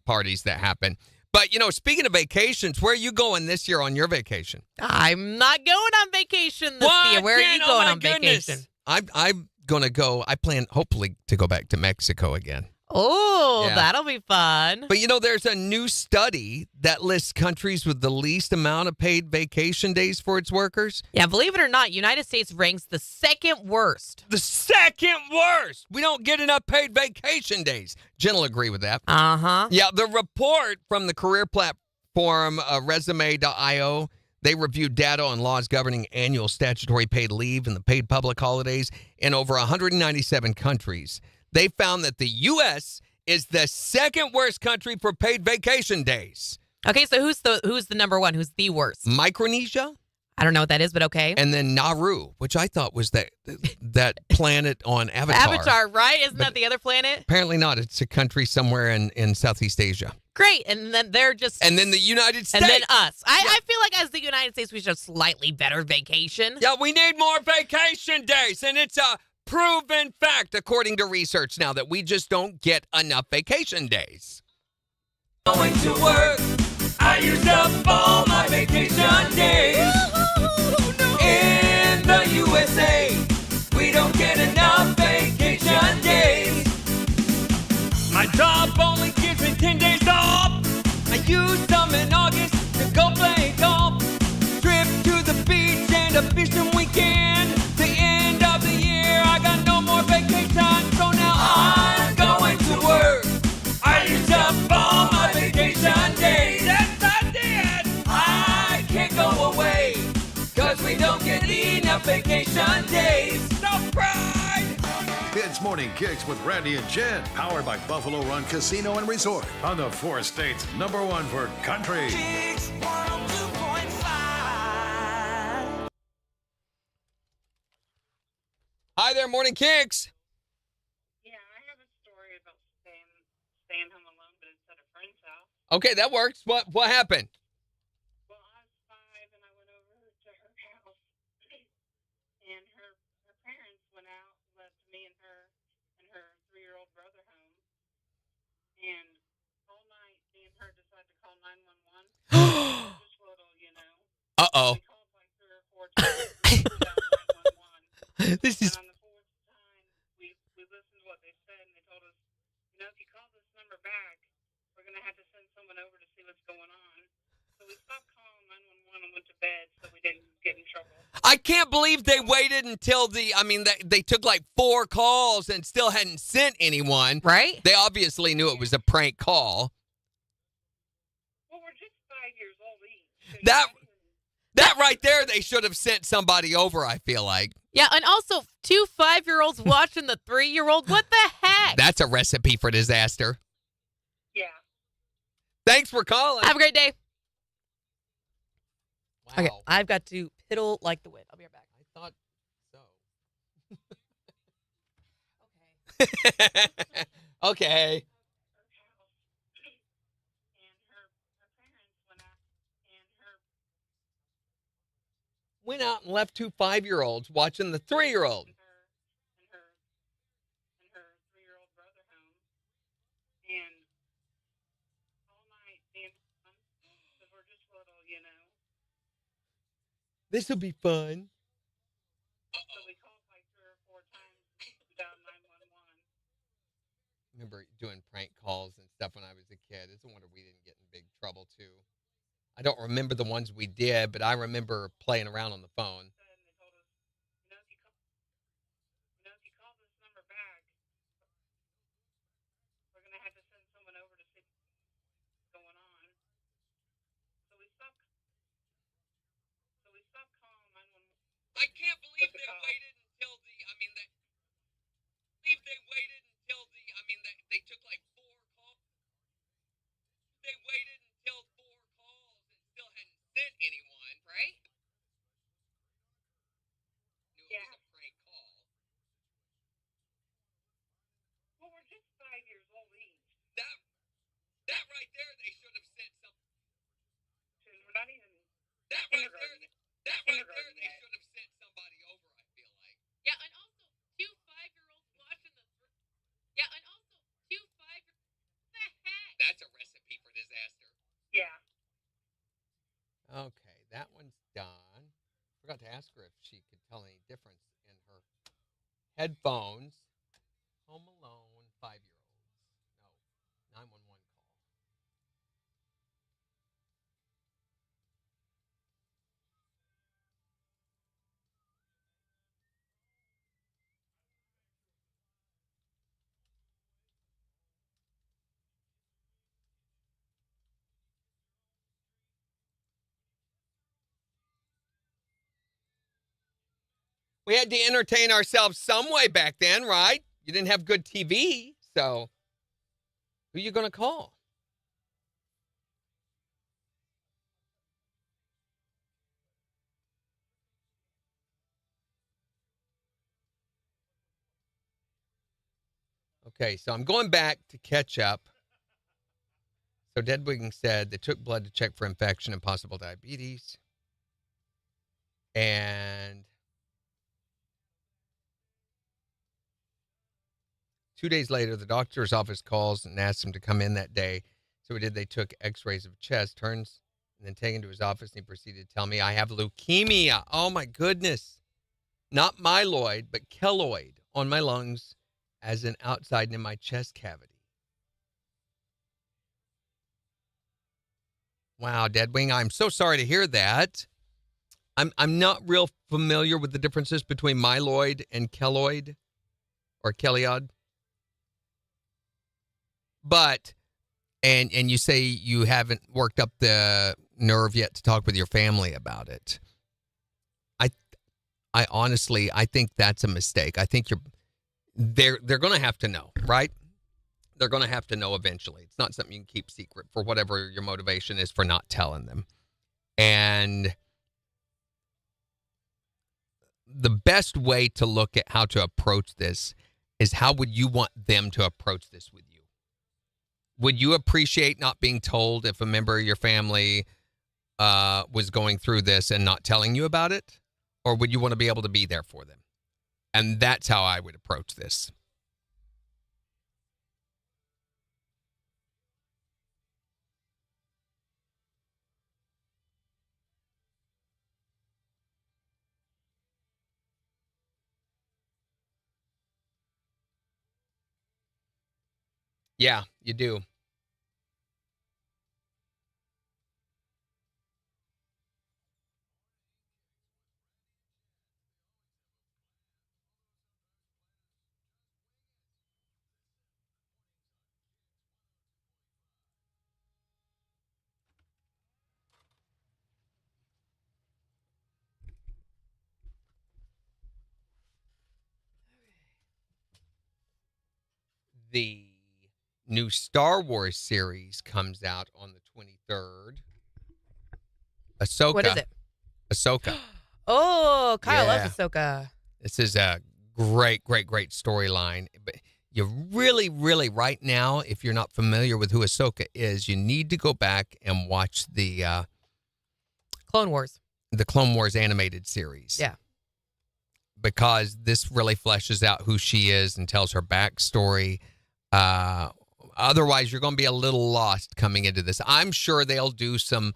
parties that happened. But, speaking of vacations, where are you going this year on your vacation? I'm not going on vacation this year. Where are you Oh, going my on goodness. vacation? I'm going to go. I plan, hopefully, to go back to Mexico again. Oh, Yeah. that'll be fun. But, there's a new study that lists countries with the least amount of paid vacation days for its workers. Yeah, believe it or not, United States ranks the second worst. The second worst. We don't get enough paid vacation days. Jen will agree with that. Uh-huh. Yeah, the report from the career platform resume.io, they reviewed data on laws governing annual statutory paid leave and the paid public holidays in over 197 countries. They found that the U.S. is the second worst country for paid vacation days. Okay, so who's the number one? Who's the worst? Micronesia I don't know what that is, but okay. and then Nauru, which I thought was that planet on Avatar. Avatar, right? Isn't But- that the other planet? Apparently not. It's a country somewhere in Southeast Asia. Great. And then they're just... And then the United States. And then us. I feel like as the United States, we should have slightly better vacation. Yeah, we need more vacation days, and it's a proven fact, according to research now, that we just don't get enough vacation days. Going to work, I used up all my vacation days. In the USA, we don't get enough vacation days. My job only gives me 10 days off. I use some in August to go play golf. Morning Kicks with Randy and Jen, powered by Buffalo Run Casino and Resort on the four states #1 for country. KIX 102.5. Hi there, Morning Kicks. Yeah, I have a story about staying home alone, but it's at a friend's house. Okay, that works. What happened? Well, I was 5 and I went over to her house, and her parents went out, left me and her 3-year-old brother home, and all night me and her decided to call 911. Just little, you know. Uh-oh. We called like 3 or 4 times. We dialed 911. This is And on the 4th time, we listened to what they said, and they told us, you know, if you call this number back, we're going to have to send someone over to see what's going on. So we stopped calling 911 and went to bed so we didn't get in trouble. I can't believe they waited until they took like 4 calls and still hadn't sent anyone. Right? They obviously knew it was a prank call. Well, we're just 5 years old each. So That right there, they should have sent somebody over, I feel like. Yeah, and also 2 5-year-olds watching the 3-year-old. What the heck? That's a recipe for disaster. Yeah. Thanks for calling. Have a great day. Wow. Okay, I've got to piddle like the wind. I'll be right back. I thought so. Okay. And her parents went out, and her Went out and left 2 5-year-olds watching the 3-year-old. and her 3-year-old brother home, and all night me and because we're just little, you know. This will be fun. So we called like 3 or 4 times. We dialed 911. Remember doing prank calls and stuff when I was a kid. It's a wonder we didn't get in big trouble too. I don't remember the ones we did, but I remember playing around on the phone. And they told us, you know, if you call this number back, we're gonna have to send someone over to see what's going on. So we stopped calling 911. I can't believe With the they cops. waited until they took like 4 calls. They waited until 4 calls and still hadn't sent anyone, right? Knew it Yeah. was a prank call. Well, we're just 5 years old each. That right there, they should have sent some. We're not even That right there, kindergarten yet. they Kindergarten yet. should have sent somebody over. I feel like. Yeah, and also 2 5-year-olds watching the. Yeah, and also 2 5-year-olds. What the heck? That's a recipe for disaster. Yeah. Okay, that one's done. Forgot to ask her if she could tell any difference in her headphones. Home Alone, 5-year-olds. No, 911 call. We had to entertain ourselves some way back then, right? You didn't have good TV, so who are you going to call? Okay, so I'm going back to catch up. So Deadwing said they took blood to check for infection and possible diabetes. And 2 days later, the doctor's office calls and asks him to come in that day. So we did. They took x-rays of chest, turns, and then taken to his office, and he proceeded to tell me I have leukemia. Oh, my goodness. Not myeloid, but keloid on my lungs as an outside and in my chest cavity. Wow, Deadwing, I'm so sorry to hear that. I'm not real familiar with the differences between myeloid and keloid or keliod. But, and you say you haven't worked up the nerve yet to talk with your family about it. I honestly, I think that's a mistake. I think they're going to have to know, right? They're going to have to know eventually. It's not something you can keep secret for whatever your motivation is for not telling them. And the best way to look at how to approach this is how would you want them to approach this with you? Would you appreciate not being told if a member of your family was going through this and not telling you about it? Or would you want to be able to be there for them? And that's how I would approach this. Yeah, you do. The new Star Wars series comes out on the 23rd. Ahsoka. What is it? Ahsoka. Oh, Kyle Yeah. loves Ahsoka. This is a great storyline. But you really, really, right now, if you're not familiar with who Ahsoka is, you need to go back and watch the Clone Wars. Clone Wars animated series. Yeah. Because this really fleshes out who she is and tells her backstory. Otherwise, you're going to be a little lost coming into this. I'm sure they'll do some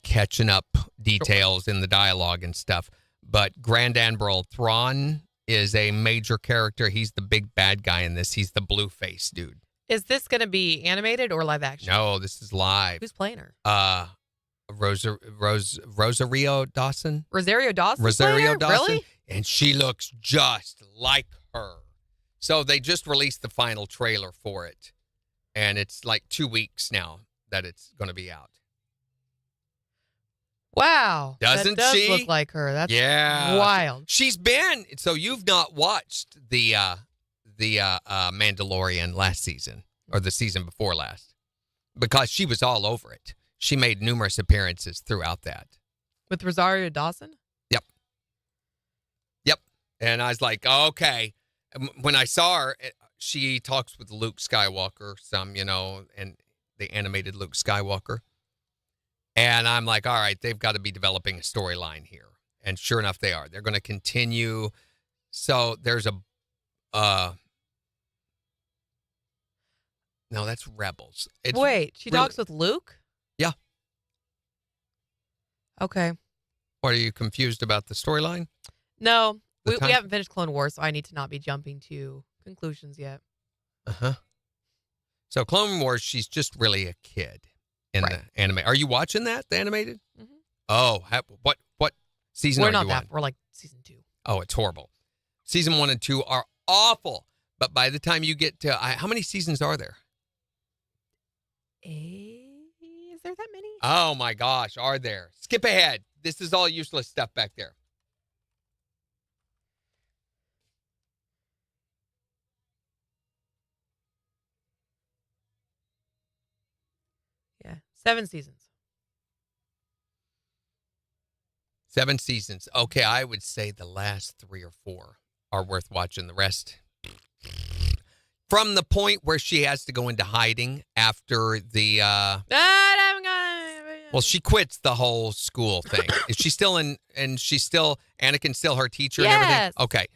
catching up details in the dialogue and stuff. But Grand Admiral Thrawn is a major character. He's the big bad guy in this. He's the blue face dude. Is this going to be animated or live action? No, this is live. Who's playing her? Rosario Dawson. Rosario Dawson. Rosario Dawson. Really? And she looks just like her. So they just released the final trailer for it. And it's like 2 weeks now that it's going to be out. Wow. Doesn't that does she? look like her. That's Yeah. wild. She's been. So you've not watched the Mandalorian last season or the season before last because she was all over it. She made numerous appearances throughout that. With Rosario Dawson? Yep. And I was like, okay. And when I saw her, she talks with Luke Skywalker some, and the animated Luke Skywalker. And I'm like, all right, they've got to be developing a storyline here. And sure enough, they are. They're going to continue. So there's no, that's Rebels. Wait, she really- talks with Luke? Yeah. Okay. Or are you confused about the storyline? No, The we time- haven't finished Clone Wars, so I need to not be jumping to conclusions yet. Uh-huh. So Clone Wars, she's just really a kid in Right. the anime. Are you watching that, the animated? Mhm. Oh, what season We're are not you that. on? We're like season 2. Oh, it's horrible. Season 1 and 2 are awful. But by the time you get to, how many seasons are there? Is there that many? Oh my gosh, are there? Skip ahead. This is all useless stuff back there. Yeah, 7 seasons. 7 seasons. Okay, I would say the last 3 or 4 are worth watching. The rest, from the point where she has to go into hiding after the, well, she quits the whole school thing. Is she still in, and she's still, Anakin's still her teacher and everything? Yes. Okay.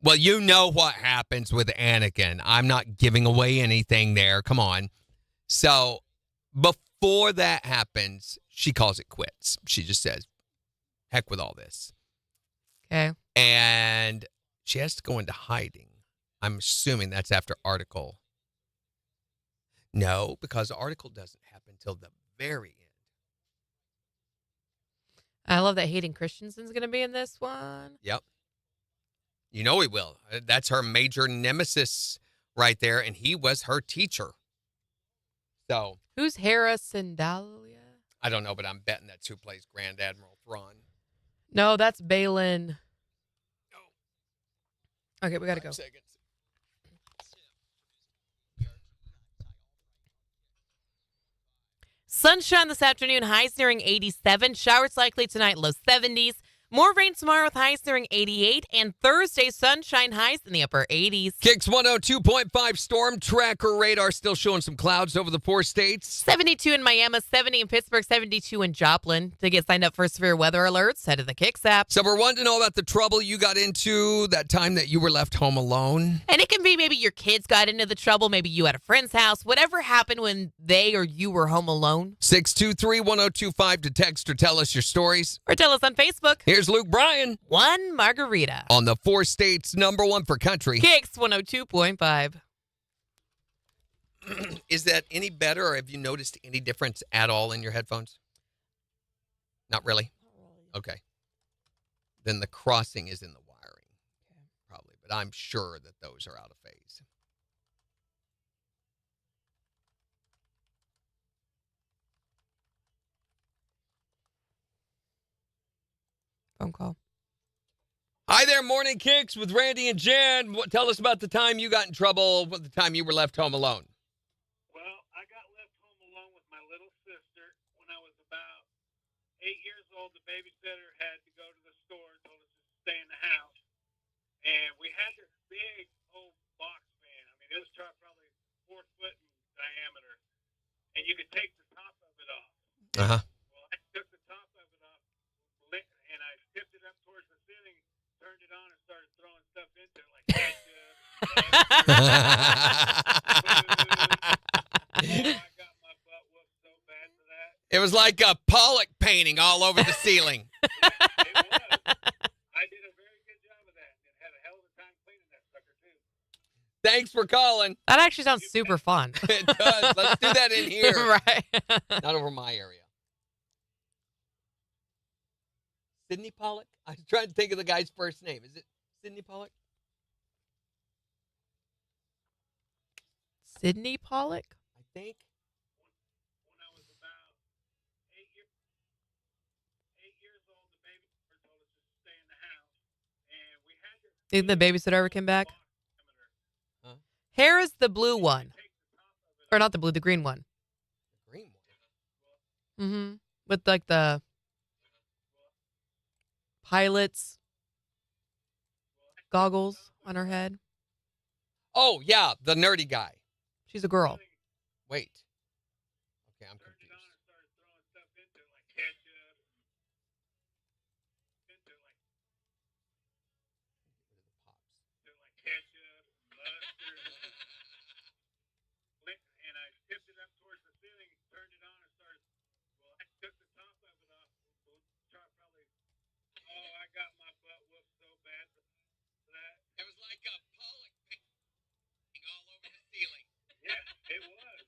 Well, you know what happens with Anakin. I'm not giving away anything there. Come on. So before that happens, she calls it quits. She just says, heck with all this. Okay. And she has to go into hiding. I'm assuming that's after Article. No, because Article doesn't happen till the very end. I love that Hayden Christensen's going to be in this one. Yep. You know he will. That's her major nemesis right there, and he was her teacher. So, Who's Hera Syndulla? I don't know, but I'm betting that's who plays Grand Admiral Thrawn. No, that's Balin. Okay, we got to 5 go. seconds. Sunshine this afternoon, highs nearing 87. Showers likely tonight, low 70s. More rain tomorrow with highs nearing 88. And Thursday, sunshine highs in the upper 80s. KIX 102.5 storm tracker radar still showing some clouds over the 4 states. 72 in Miami, 70 in Pittsburgh, 72 in Joplin. To get signed up for severe weather alerts, head to the KIX app. So we're wanting to know about the trouble you got into that time that you were left home alone. And it can be maybe your kids got into the trouble, maybe you at a friend's house, whatever happened when they or you were home alone. 623-1025 to text or tell us your stories. Or tell us on Facebook. Here's Luke Bryan One margarita. on the 4 states #1 for country. KIX 102.5. Is that any better, or have you noticed any difference at all in your headphones? Not really? Okay. Then the crossing is in the wiring, probably. But I'm sure that those are out of phase. Phone call. Hi there, Morning Kicks with Randy and Jen. Tell us about the time you got in trouble, the time you were left home alone. Well, I got left home alone with my little sister when I was about 8 years old. The babysitter had to go to the store and told us to stay in the house. And we had this big old box fan. I mean, it was probably 4 foot in diameter. And you could take the top of it off. Uh-huh. Well, I took the top of it off and I tipped it up towards the ceiling, turned it on, and started throwing stuff into it like ketchup. I got my butt whooped so bad for that. It was like a Pollock painting all over the ceiling. It was. I did a very good job of that and had a hell of a time cleaning that sucker, too. Thanks for calling. That actually sounds super fun. It does. Let's do that in here. Right. Not over my area. Sidney Pollock? I was trying to think of the guy's first name. Is it Sidney Pollock? Sidney Pollock? I think. When I was about 8 years old, the babysitter told us to stay in the house. And we had to Did the babysitter ever come back? Huh? Hair is the blue one. take the top of it Or not the blue, the green one. The green one. Mm-hmm. With like the pilot's goggles on her head. Oh, yeah, the nerdy guy. She's a girl. Wait. Okay, I'm turned it on confused. and started throwing stuff into it like ketchup. Into it like ketchup, mustard. And I tipped it up towards the ceiling, turned it on, and started. Well, I took the top of it off. Probably. Oh, I got my butt whooped so bad for that. It was like a Pollock painting all over the ceiling. Yeah, it was.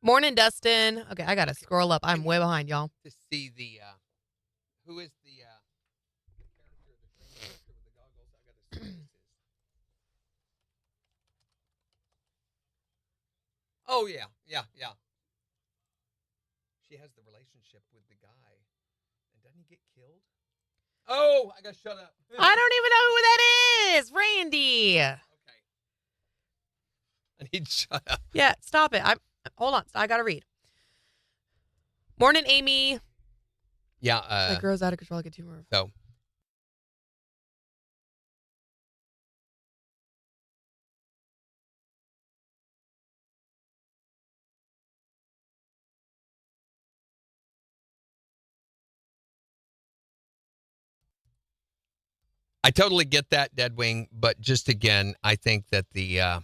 Morning, Dustin. Okay, I gotta scroll up. I'm way behind, y'all. To see the, who is the character, the green character with the goggles? I gotta see who this is. Oh, yeah. She has the relationship with the guy. And doesn't he get killed? Oh, I gotta shut up. I don't even know who that is. Randy. Okay. I need to shut up. Yeah, stop it. Hold on. I gotta read. Morning, Amy. Yeah. That girl's out of control. I get 2 more. So. I totally get that, Deadwing, but just again, I think that the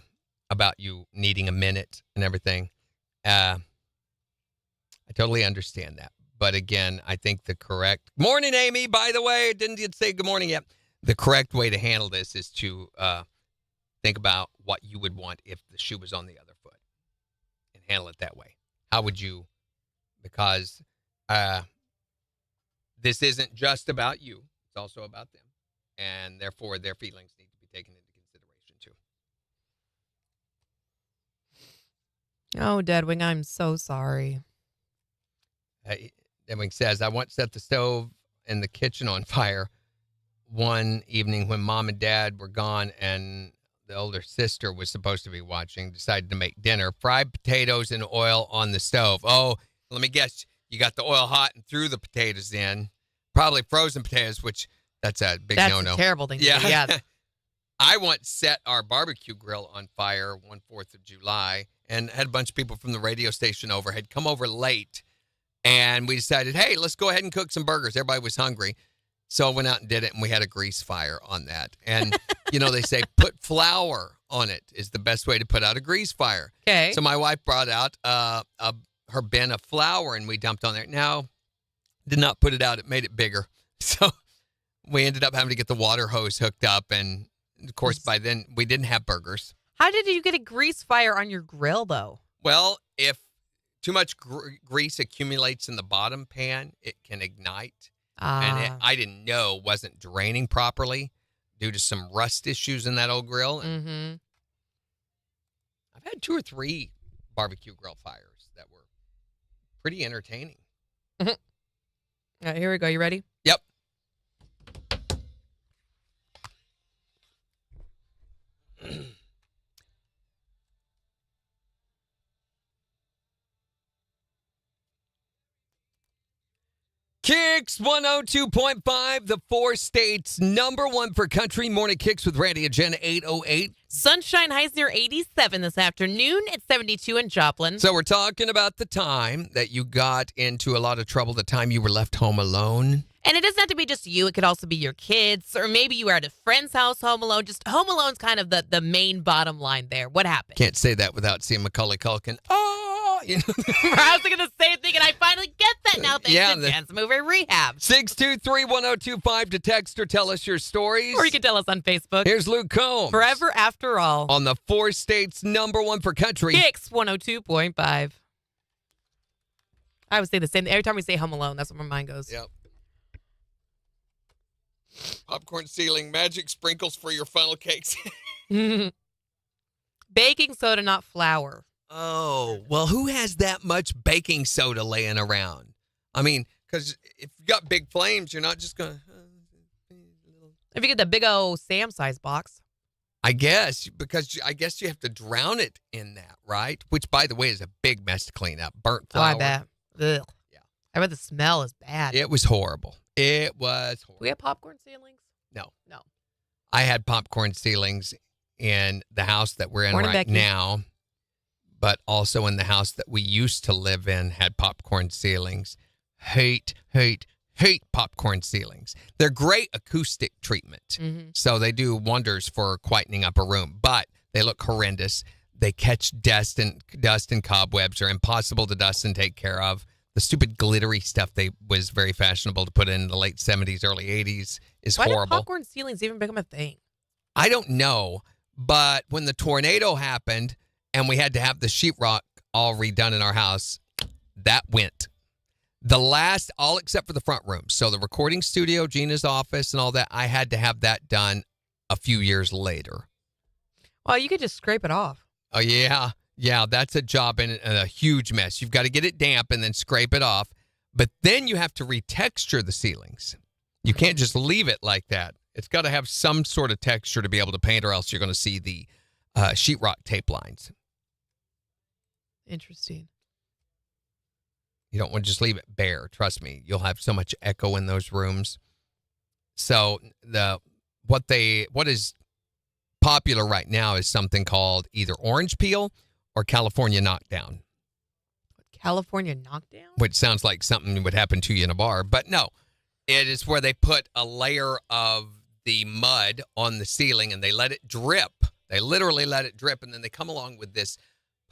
about you needing a minute and everything, I totally understand that. But again, I think the correct morning, Amy. By the way, didn't you say good morning yet? The correct way to handle this is to think about what you would want if the shoe was on the other foot, and handle it that way. How would you because this isn't just about you. It's also about them. And therefore, their feelings need to be taken into consideration, too. Oh, Deadwing, I'm so sorry. Deadwing says, I once set the stove in the kitchen on fire one evening when Mom and Dad were gone and the older sister was supposed to be watching, decided to make dinner, fried potatoes in oil on the stove. Oh, let me guess, you got the oil hot and threw the potatoes in, probably frozen potatoes, which that's a big no-no. That's a terrible thing to do. Yeah. I once set our barbecue grill on fire one 4th of July and had a bunch of people from the radio station over, had come over late, and we decided, hey, let's go ahead and cook some burgers. Everybody was hungry. So I went out and did it, and we had a grease fire on that. And, they say put flour on it is the best way to put out a grease fire. Okay. So my wife brought out her bin of flour, and we dumped on there. Now, did not put it out. It made it bigger. So we ended up having to get the water hose hooked up. And, of course, by then, we didn't have burgers. How did you get a grease fire on your grill, though? Well, if too much grease accumulates in the bottom pan, it can ignite. And I didn't know wasn't draining properly due to some rust issues in that old grill. And I've had 2 or 3 barbecue grill fires that were pretty entertaining. All right, here we go. You ready? Yep. KIX 102.5, the 4 states #1 for country. Morning KIX with Randy and Jen, 8:08. Sunshine highs near 87 this afternoon. It's 72 in Joplin. So we're talking about the time that you got into a lot of trouble, the time you were left home alone. And it doesn't have to be just you. It could also be your kids, or maybe you were at a friend's house home alone. Just home alone's kind of the main bottom line there. What happened? Can't say that without seeing Macaulay Culkin. I was thinking the same thing, and I finally get that now. Thanks to Jen's Movie Rehab. 623-1025 to text or tell us your stories. Or you can tell us on Facebook. Here's Luke Combs. Forever After All. On the 4 states #1 for country. KIX 102.5. I would say the same. Every time we say Home Alone, that's where my mind goes. Yep. Popcorn ceiling, magic sprinkles for your funnel cakes. Baking soda, not flour. Oh, well, who has that much baking soda laying around? I mean, because if you got big flames, you're not just going to... If you get the big old Sam size box. I guess, because I guess you have to drown it in that, right? Which, by the way, is a big mess to clean up. Burnt flour. Oh, I bet. Ugh. Yeah. I bet the smell is bad. It was horrible. It was horrible. Do we have popcorn ceilings? No. No. I had popcorn ceilings in the house that we're in Morning, right Becky. now, but also in the house that we used to live in had popcorn ceilings. Hate popcorn ceilings. They're great acoustic treatment. So they do wonders for quietening up a room, but they look horrendous. They catch dust and cobwebs. Are impossible to dust and take care of. The stupid glittery stuff they was very fashionable to put in the late 70s, early 80s is Why horrible. did popcorn ceilings even become a thing? I don't know, but when the tornado happened and we had to have the sheetrock all redone in our house, that went. The last, all except for the front room. So the recording studio, Gina's office and all that, I had to have that done a few years later. Well, you could just scrape it off. Oh, yeah. Yeah, that's a job and a huge mess. You've got to get it damp and then scrape it off. But then you have to retexture the ceilings. You can't just leave it like that. It's got to have some sort of texture to be able to paint, or else you're going to see the sheetrock tape lines. Interesting. You don't want to just leave it bare. Trust me, you'll have so much echo in those rooms. So what is popular right now is something called either orange peel or California knockdown. California knockdown? Which sounds like something would happen to you in a bar, but no. It is where they put a layer of the mud on the ceiling and they let it drip. They literally let it drip, and then they come along with this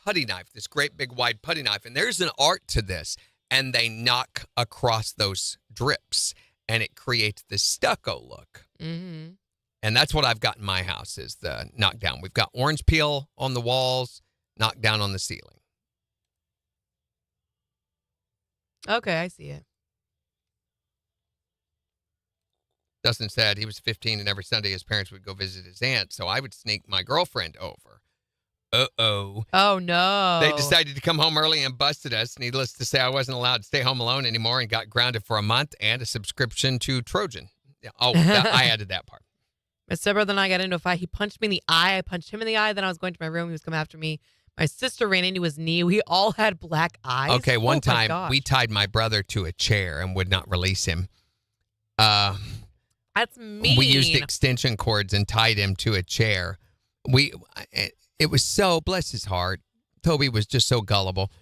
putty knife, this great big wide putty knife, and there's an art to this, and they knock across those drips, and it creates this stucco look. Mm-hmm. And that's what I've got in my house is the knockdown. We've got orange peel on the walls, knockdown on the ceiling. Okay, I see it. Dustin said he was 15 and every Sunday his parents would go visit his aunt, so I would sneak my girlfriend over. Uh-oh. Oh, no. They decided to come home early and busted us. Needless to say, I wasn't allowed to stay home alone anymore and got grounded for a month and a subscription to Trojan. Yeah, I added that part. My stepbrother and I got into a fight. He punched me in the eye. I punched him in the eye. Then I was going to my room. He was coming after me. My sister ran into his knee. We all had black eyes. Okay, Oh, one my time gosh. we tied my brother to a chair and would not release him. That's mean. We used extension cords and tied him to a chair. It was so, bless his heart, Toby was just so gullible.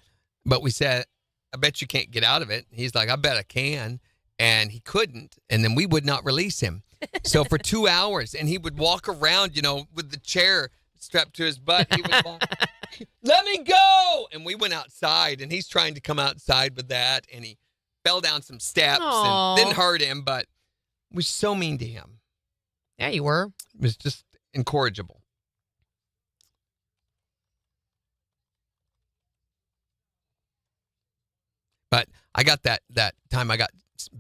But we said, I bet you can't get out of it. He's like, I bet I can. And he couldn't. And then we would not release him. So for 2 hours, and he would walk around, with the chair strapped to his butt. He was like, let me go. And we went outside, and he's trying to come outside with that. And he fell down some steps Aw. and didn't hurt him, but was so mean to him. Yeah, you were. It was just incorrigible. But I got that time I got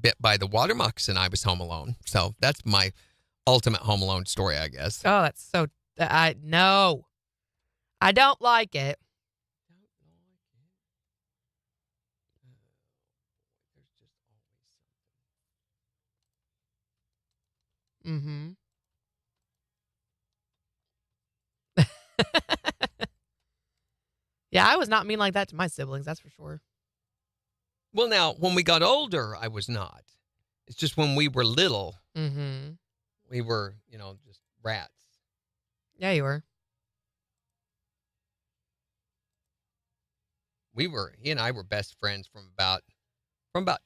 bit by the water moccasin, I was home alone. So that's my ultimate home alone story, I guess. Oh, that's so. No. I don't like it. Mm-hmm. Yeah, I was not mean like that to my siblings, that's for sure. Well, now, when we got older, I was not. It's just when we were little, Mm-hmm. we were, just rats. Yeah, you were. He and I were best friends from about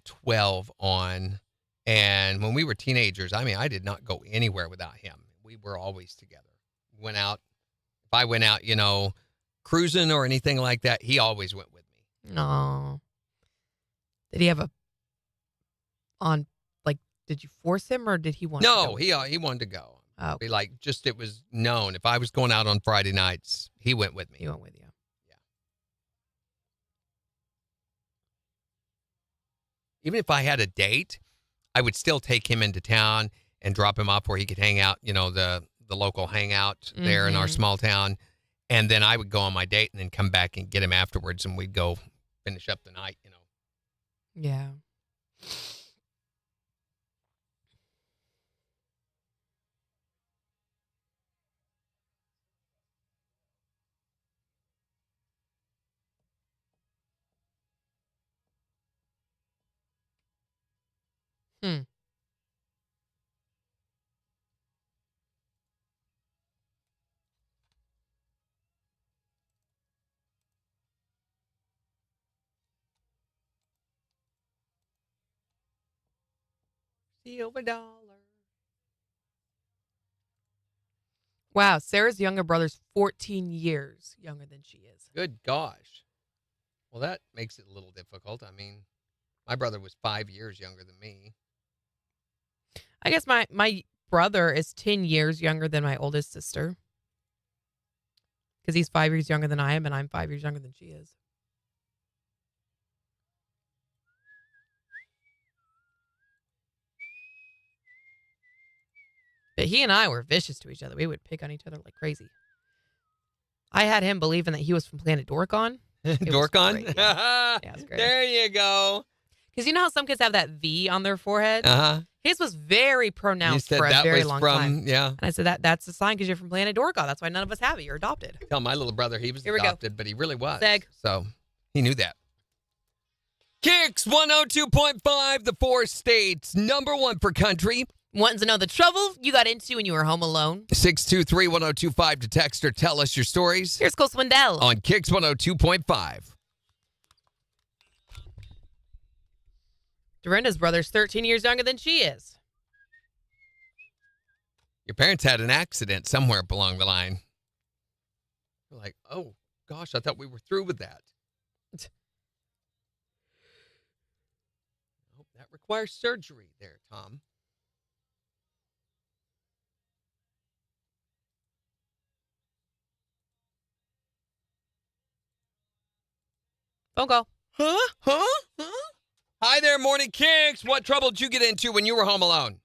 12 on. And when we were teenagers, I did not go anywhere without him. We were always together. Went out. If I went out, cruising or anything like that, he always went with me. No. Did he have did you force him or did he want to No, go? he wanted to go. Oh, Be like, just it was known. If I was going out on Friday nights, he went with me. he went with you. Even if I had a date, I would still take him into town and drop him off where he could hang out, the local hangout there in our Mhm. small town. And then I would go on my date and then come back and get him afterwards and we'd go finish up the night, Yeah. Hmm. Silver dollar. Wow, Sarah's younger brother's 14 years younger than she is. Good gosh. Well, that makes it a little difficult. My brother was 5 years younger than me. I guess my brother is 10 years younger than my oldest sister. Because he's 5 years younger than I am, and I'm 5 years younger than she is. But he and I were vicious to each other. We would pick on each other like crazy. I had him believing that he was from Planet Dorkon. Dorkon? Great, yeah. Yeah, it was great. There you go. Because you know how some kids have that V on their forehead? Uh-huh. His was very You pronounced said for a that very was long from, time. yeah. And I said, that's a sign because you're from Planet Dorkon. That's why none of us have it. You're adopted. Tell my little brother he was Here we go. adopted, but he really was. Seg. So he knew that. KIX 102.5, the 4 states, number 1 for country. Wanting to know the trouble you got into when you were home alone? 623-1025 to text or tell us your stories Here's Cole Swindell. on KIX 102.5. Dorinda's brother's 13 years younger than she is. Your parents had an accident somewhere along the line. You're like, oh, gosh, I thought we were through with that. Oh, that requires surgery there, Tom. Phone call. Huh? Hi there, Morning Kicks. What trouble did you get into when you were home alone?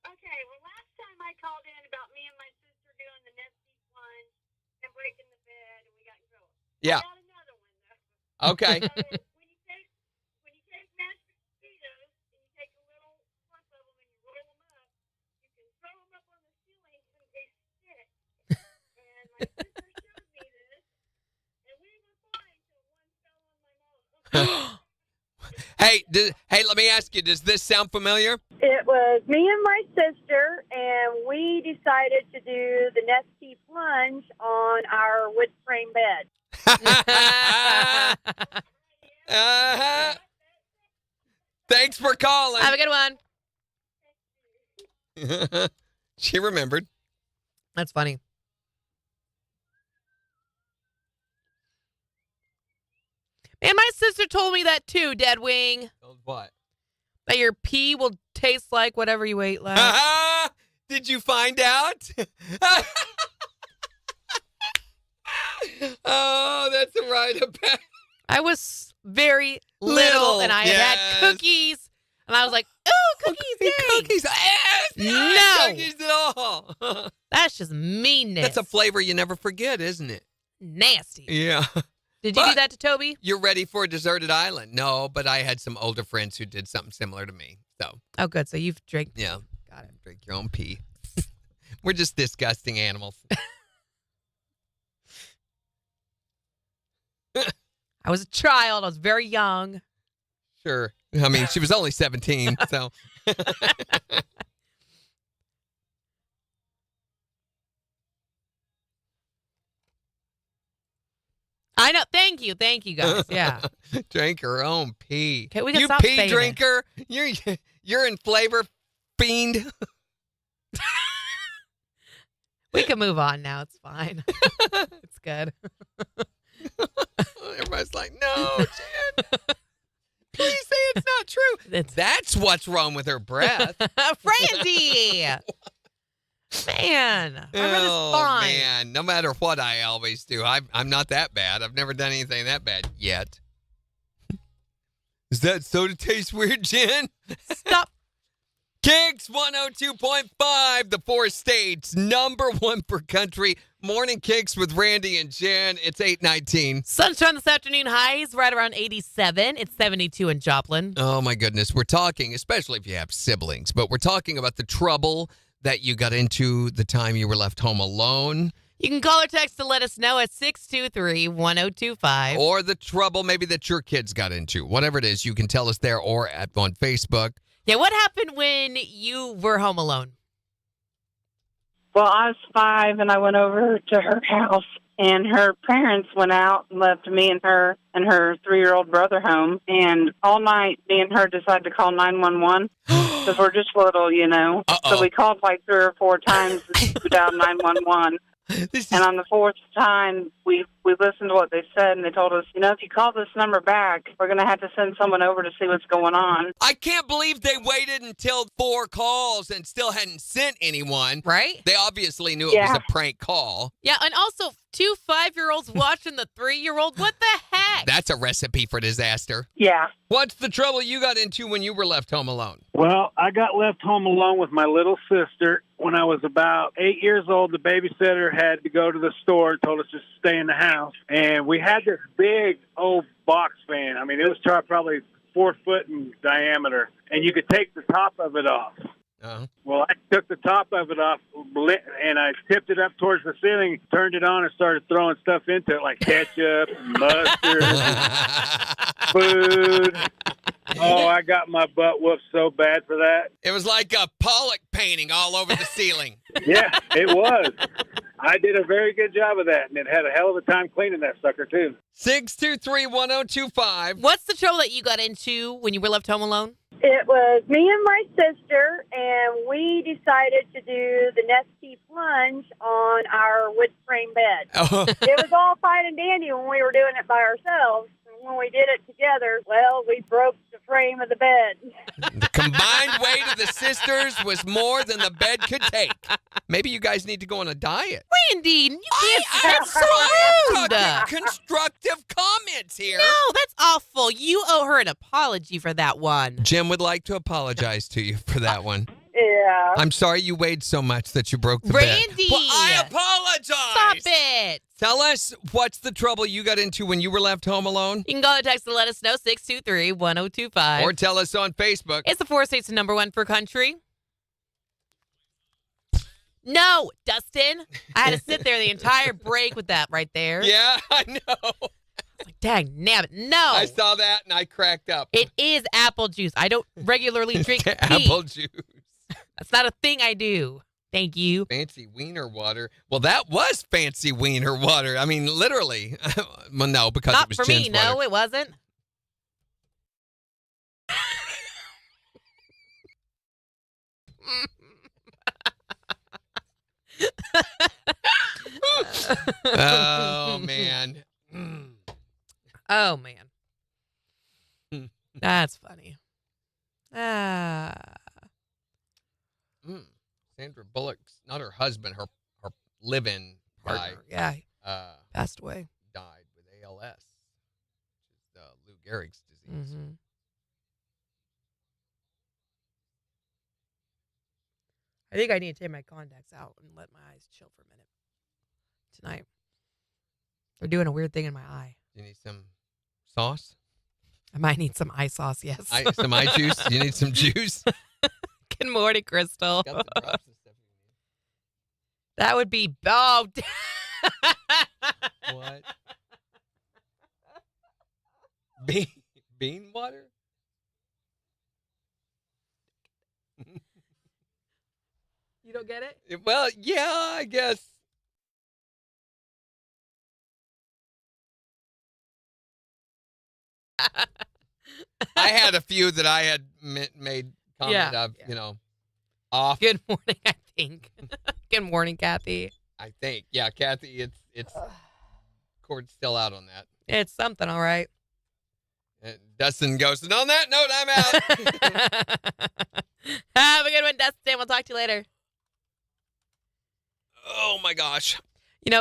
Okay, well, last time I called in about me and my sister doing the nesty plunge and breaking the bed, and we got in trouble. Yeah. I got another one, though. Okay. So when you take mashed potatoes and you take a little clump of them and you roll them up, you can throw them up on the ceiling and they stick. And my sister showed me this, and we were fine till one fell on my nose. Hey, let me ask you, does this sound familiar? It was me and my sister, and we decided to do the nesty plunge on our wood frame bed. Uh-huh. Thanks for calling. Have a good one. She remembered. That's funny. And my sister told me that too, Dead Wing. What? That your pee will taste like whatever you ate last. Did you find out? Oh, that's a rite of passage. I was very little and I had Yes. had cookies. And I was like, ooh, cookies, yay. Cookies. Yes, No. cookies at all. That's just meanness. That's a flavor you never forget, isn't it? Nasty. Yeah. Did you do But- that to Toby? You're ready for a deserted island? No, but I had some older friends who did something similar to me. So, Oh, good. So you've drank. yeah, Got it. drink your own pee. We're just disgusting animals. I was a child. I was very young. Sure. I mean, she was only 17, so. I know. Thank you, guys. Yeah. Drank her own pee. Okay, we can you stop pee saying it. drinker. You're in flavor fiend. We can move on now. It's fine. It's good. Everybody's like, no, Jen. Please say it's not true. It's That's what's wrong with her breath. Francie. Man, my breath is fine. Man, no matter what I always do, I'm not that bad. I've never done anything that bad yet. Does that soda taste weird, Jen? Stop. KIX 102.5, the 4 states, #1 per country. Morning KIX with Randy and Jen. It's 8:19. Sunshine this afternoon. Highs right around 87. It's 72 in Joplin. Oh, my goodness. We're talking, especially if you have siblings, but we're talking about the trouble that you got into the time you were left home alone, You can call or text to let us know at 623-1025. or the trouble maybe that your kids got into. Whatever it is, you can tell us there or on Facebook. Yeah, what happened when you were home alone? Well, I was 5, and I went over to her house, and her parents went out and left me and her 3-year-old brother home. And all night, me and her decided to call 911 because we're just little, you know. Uh-oh. So we called like 3 or 4 times to dial 911. This is And on the 4th time, we listened to what they said, and they told us, you know, if you call this number back, we're going to have to send someone over to see what's going on. I can't believe they waited until 4 calls and still hadn't sent anyone. Right? They obviously knew it was Yeah. a prank call. Yeah, and also 2 5-year-olds watching the 3-year-old. What the heck? That's a recipe for disaster. Yeah. What's the trouble you got into when you were left home alone? Well, I got left home alone with my little sister when I was about 8 years old. The babysitter had to go to the store and told us to stay in the house. And we had this big old box fan. I mean, it was probably 4 foot in diameter, and you could take the top of it off. Uh-huh. Well, I took the top of it off, and I tipped it up towards the ceiling, turned it on, and started throwing stuff into it, like ketchup, mustard, food. Oh, I got my butt whooped so bad for that. It was like a Pollock painting all over the ceiling. Yeah, it was. I did a very good job of that, and it had a hell of a time cleaning that sucker, too. 623-1025. What's the trouble that you got into when you were left home alone? It was me and my sister, and we decided to do the nesty plunge on our wood frame bed. Oh. It was all fine and dandy when we were doing it by ourselves. And when we did it together, well, we broke the frame of the bed. The combined weight of the sisters was more than the bed could take. Maybe you guys need to go on a diet. Randy, you can't. I'm That's so trying rude. to constructive comments here. No, that's awful. You owe her an apology for that one. Jim would like to apologize to you for that one. Yeah. I'm sorry you weighed so much that you broke the Randy! bed. Well, I apologize. Stop it. Tell us what's the trouble you got into when you were left home alone? You can call or text and let us know, 623-1025. Or tell us on Facebook. It's the 4 states #1 for country. No, Dustin. I had to sit there the entire break with that right there. Yeah, I know. Like, dang, nabbit. No. I saw that and I cracked up. It is apple juice. I don't regularly drink tea. Apple juice. That's not a thing I do. Thank you. Fancy wiener water. Well, that was fancy wiener water. I mean, literally. Well, no, because Not it was for Jen's me. water. No, it wasn't. Oh, man. Oh, man. That's funny. Sandra Bullock's, not her husband, her live-in Partner. Yeah. uh, Passed away. died with ALS, which is Lou Gehrig's disease. Mm-hmm. I think I need to take my contacts out and let my eyes chill for a minute tonight. They're doing a weird thing in my eye. You need some sauce? I might need some eye sauce, yes. Some eye juice? You need some juice? Good morning, Crystal. Got the drops and stuff. That would be... Oh, What? Bean water? you don't get it? Well, yeah, I guess. I had a few that I had made comment of, off. Good morning, I think. Good morning, Kathy. I think. Yeah, Kathy, it's cord's still out on that. It's something, all right. And Dustin goes, and on that note, I'm out. Have a good one, Dustin. We'll talk to you later. Oh, my gosh.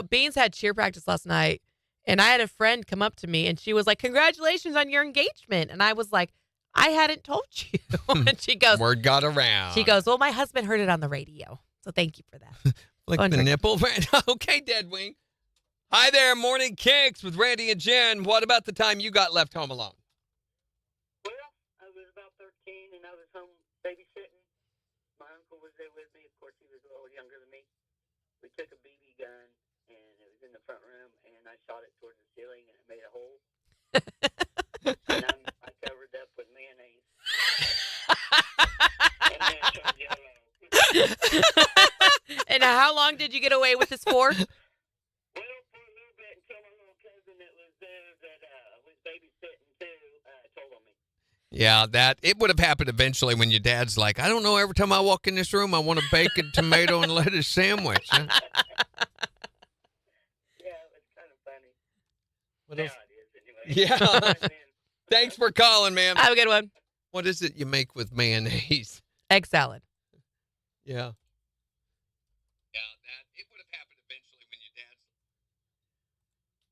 Beans had cheer practice last night, and I had a friend come up to me, and she was like, congratulations on your engagement. And I was like, I hadn't told you. And she goes, Word got around. She goes, well, my husband heard it on the radio. So thank you for that. Like the nipple? Okay, Dead Wing. Hi there, Morning Kicks with Randy and Jen. What about the time you got left home alone? Well, I was about 13 and I was home babysitting. My uncle was there with me. Of course, he was a little younger than me. We took a BB gun and it was in the front room and I shot it towards the ceiling and it made a hole. And I covered up with mayonnaise. And then it turned yellow. And how long did you get away with this for? Well, for a little bit until my little cousin that was there that was babysitting too told on me. Yeah, it would have happened eventually when your dad's like, I don't know, every time I walk in this room, I want a bacon, tomato, and lettuce sandwich. Huh? Yeah, it was kind of funny. What Now else? it is anyway. Yeah. Thanks for calling, man. Have a good one. What is it you make with mayonnaise? Egg salad. Yeah. It would have happened eventually when your dad's.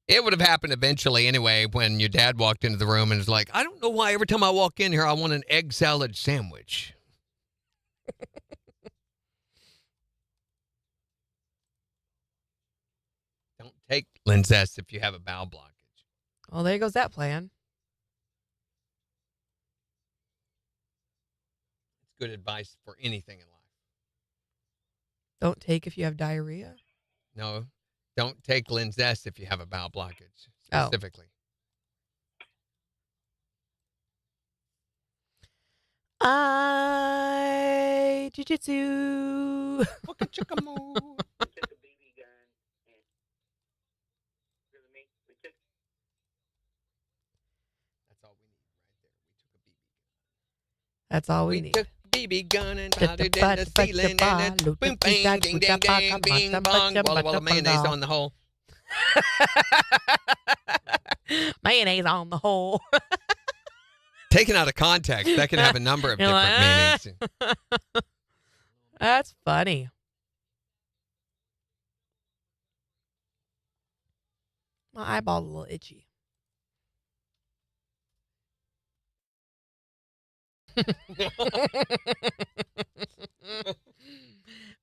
It would have happened eventually anyway when your dad walked into the room and was like, I don't know why every time I walk in here, I want an egg salad sandwich. Don't take Linzess if you have a bowel blockage. Well, there goes that plan. It's good advice for anything in life. Don't take if you have diarrhea. No, don't take Linzess if you have a bowel blockage, Oh. specifically. Jiu-jitsu. Waka chicka moo. We took a BB gun and really me. We took That's all we need right there. We took a BB gun. That's all we need. Took BB gun and Da- pounded da- in the da- ceiling da- and da- then boom, bang, da- ding, da- ding, da- ding, da- bing, da- bong, da- walla, da- walla, da- mayonnaise da- on the hole. Mayonnaise on the hole. Taken out of context, that can have a number of You're different like, meanings. That's funny. My eyeball's a little itchy.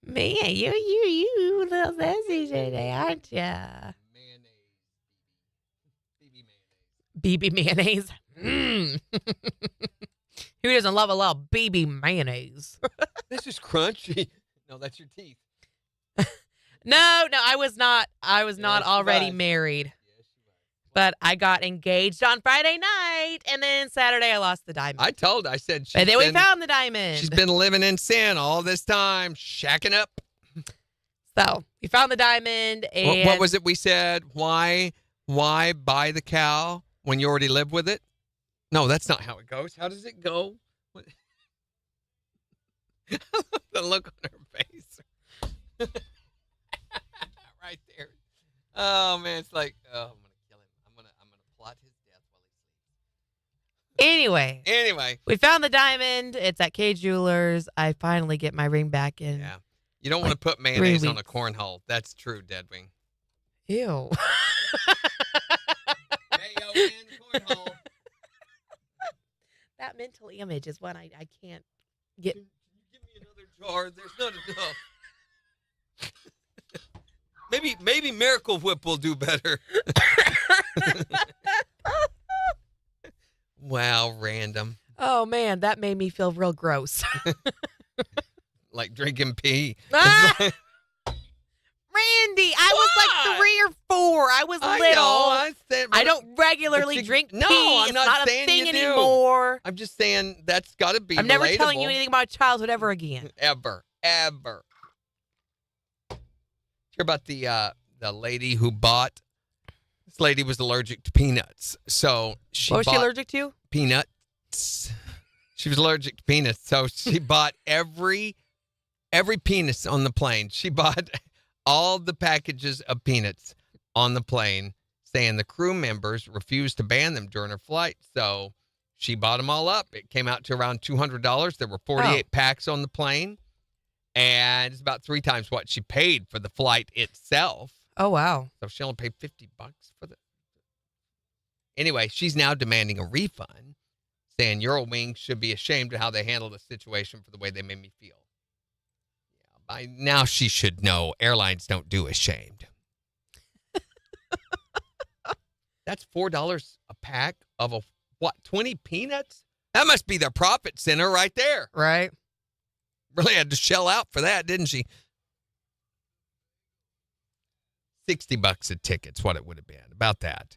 Man, you little sassy today, aren't ya? BB mayonnaise. Mm. Who doesn't love a little BB mayonnaise? This is crunchy. No, that's your teeth. No, I was not. I was not Yes, already you was. married. But I got engaged on Friday night, and then Saturday I lost the diamond. I said she's And then we been- found the diamond. She's been living in sin all this time, shacking up. So we found the diamond, and What was it we said? Why buy the cow when you already live with it? No, that's not how it goes. How does it go? What- the look on her face. Right there. Oh man, it's like, oh, I'm gonna kill him. I'm gonna plot his death while he sleeps. Anyway, we found the diamond. It's at K Jewelers. I finally get my ring back in. Yeah. You don't Like want to put mayonnaise 3 on a cornhole. That's true, Deadwing. Ew. Mayo in cornhole. That mental image is one I can't get. Give me another jar. There's not enough. Maybe Miracle Whip will do better. Wow, random. Oh man, that made me feel real gross. Like drinking pee. Ah! Randy, I was like 3 or 4. I was I little. know. I don't regularly drink No, pee. I'm It's not a saying thing you do. anymore. I'm just saying that's got to be I'm never relatable. telling you anything about childhood ever again. Ever. Hear about the lady who bought? This lady was allergic to peanuts, so she What was bought she allergic to? peanuts. She was allergic to peanuts, so she bought every penis on the plane. She bought all the packages of peanuts on the plane, saying the crew members refused to ban them during her flight. So she bought them all up. It came out to around $200. There were 48 packs on the plane, and it's about 3 times what she paid for the flight itself. Oh, wow. So she only paid $50 for the. Anyway, she's now demanding a refund, saying Eurowings should be ashamed of how they handled the situation for the way they made me feel. Yeah, by now she should know airlines don't do ashamed. That's $4 a pack of 20 peanuts? That must be their profit center right there. Right. Really had to shell out for that, didn't she? $60 a ticket's what it would have been, about that.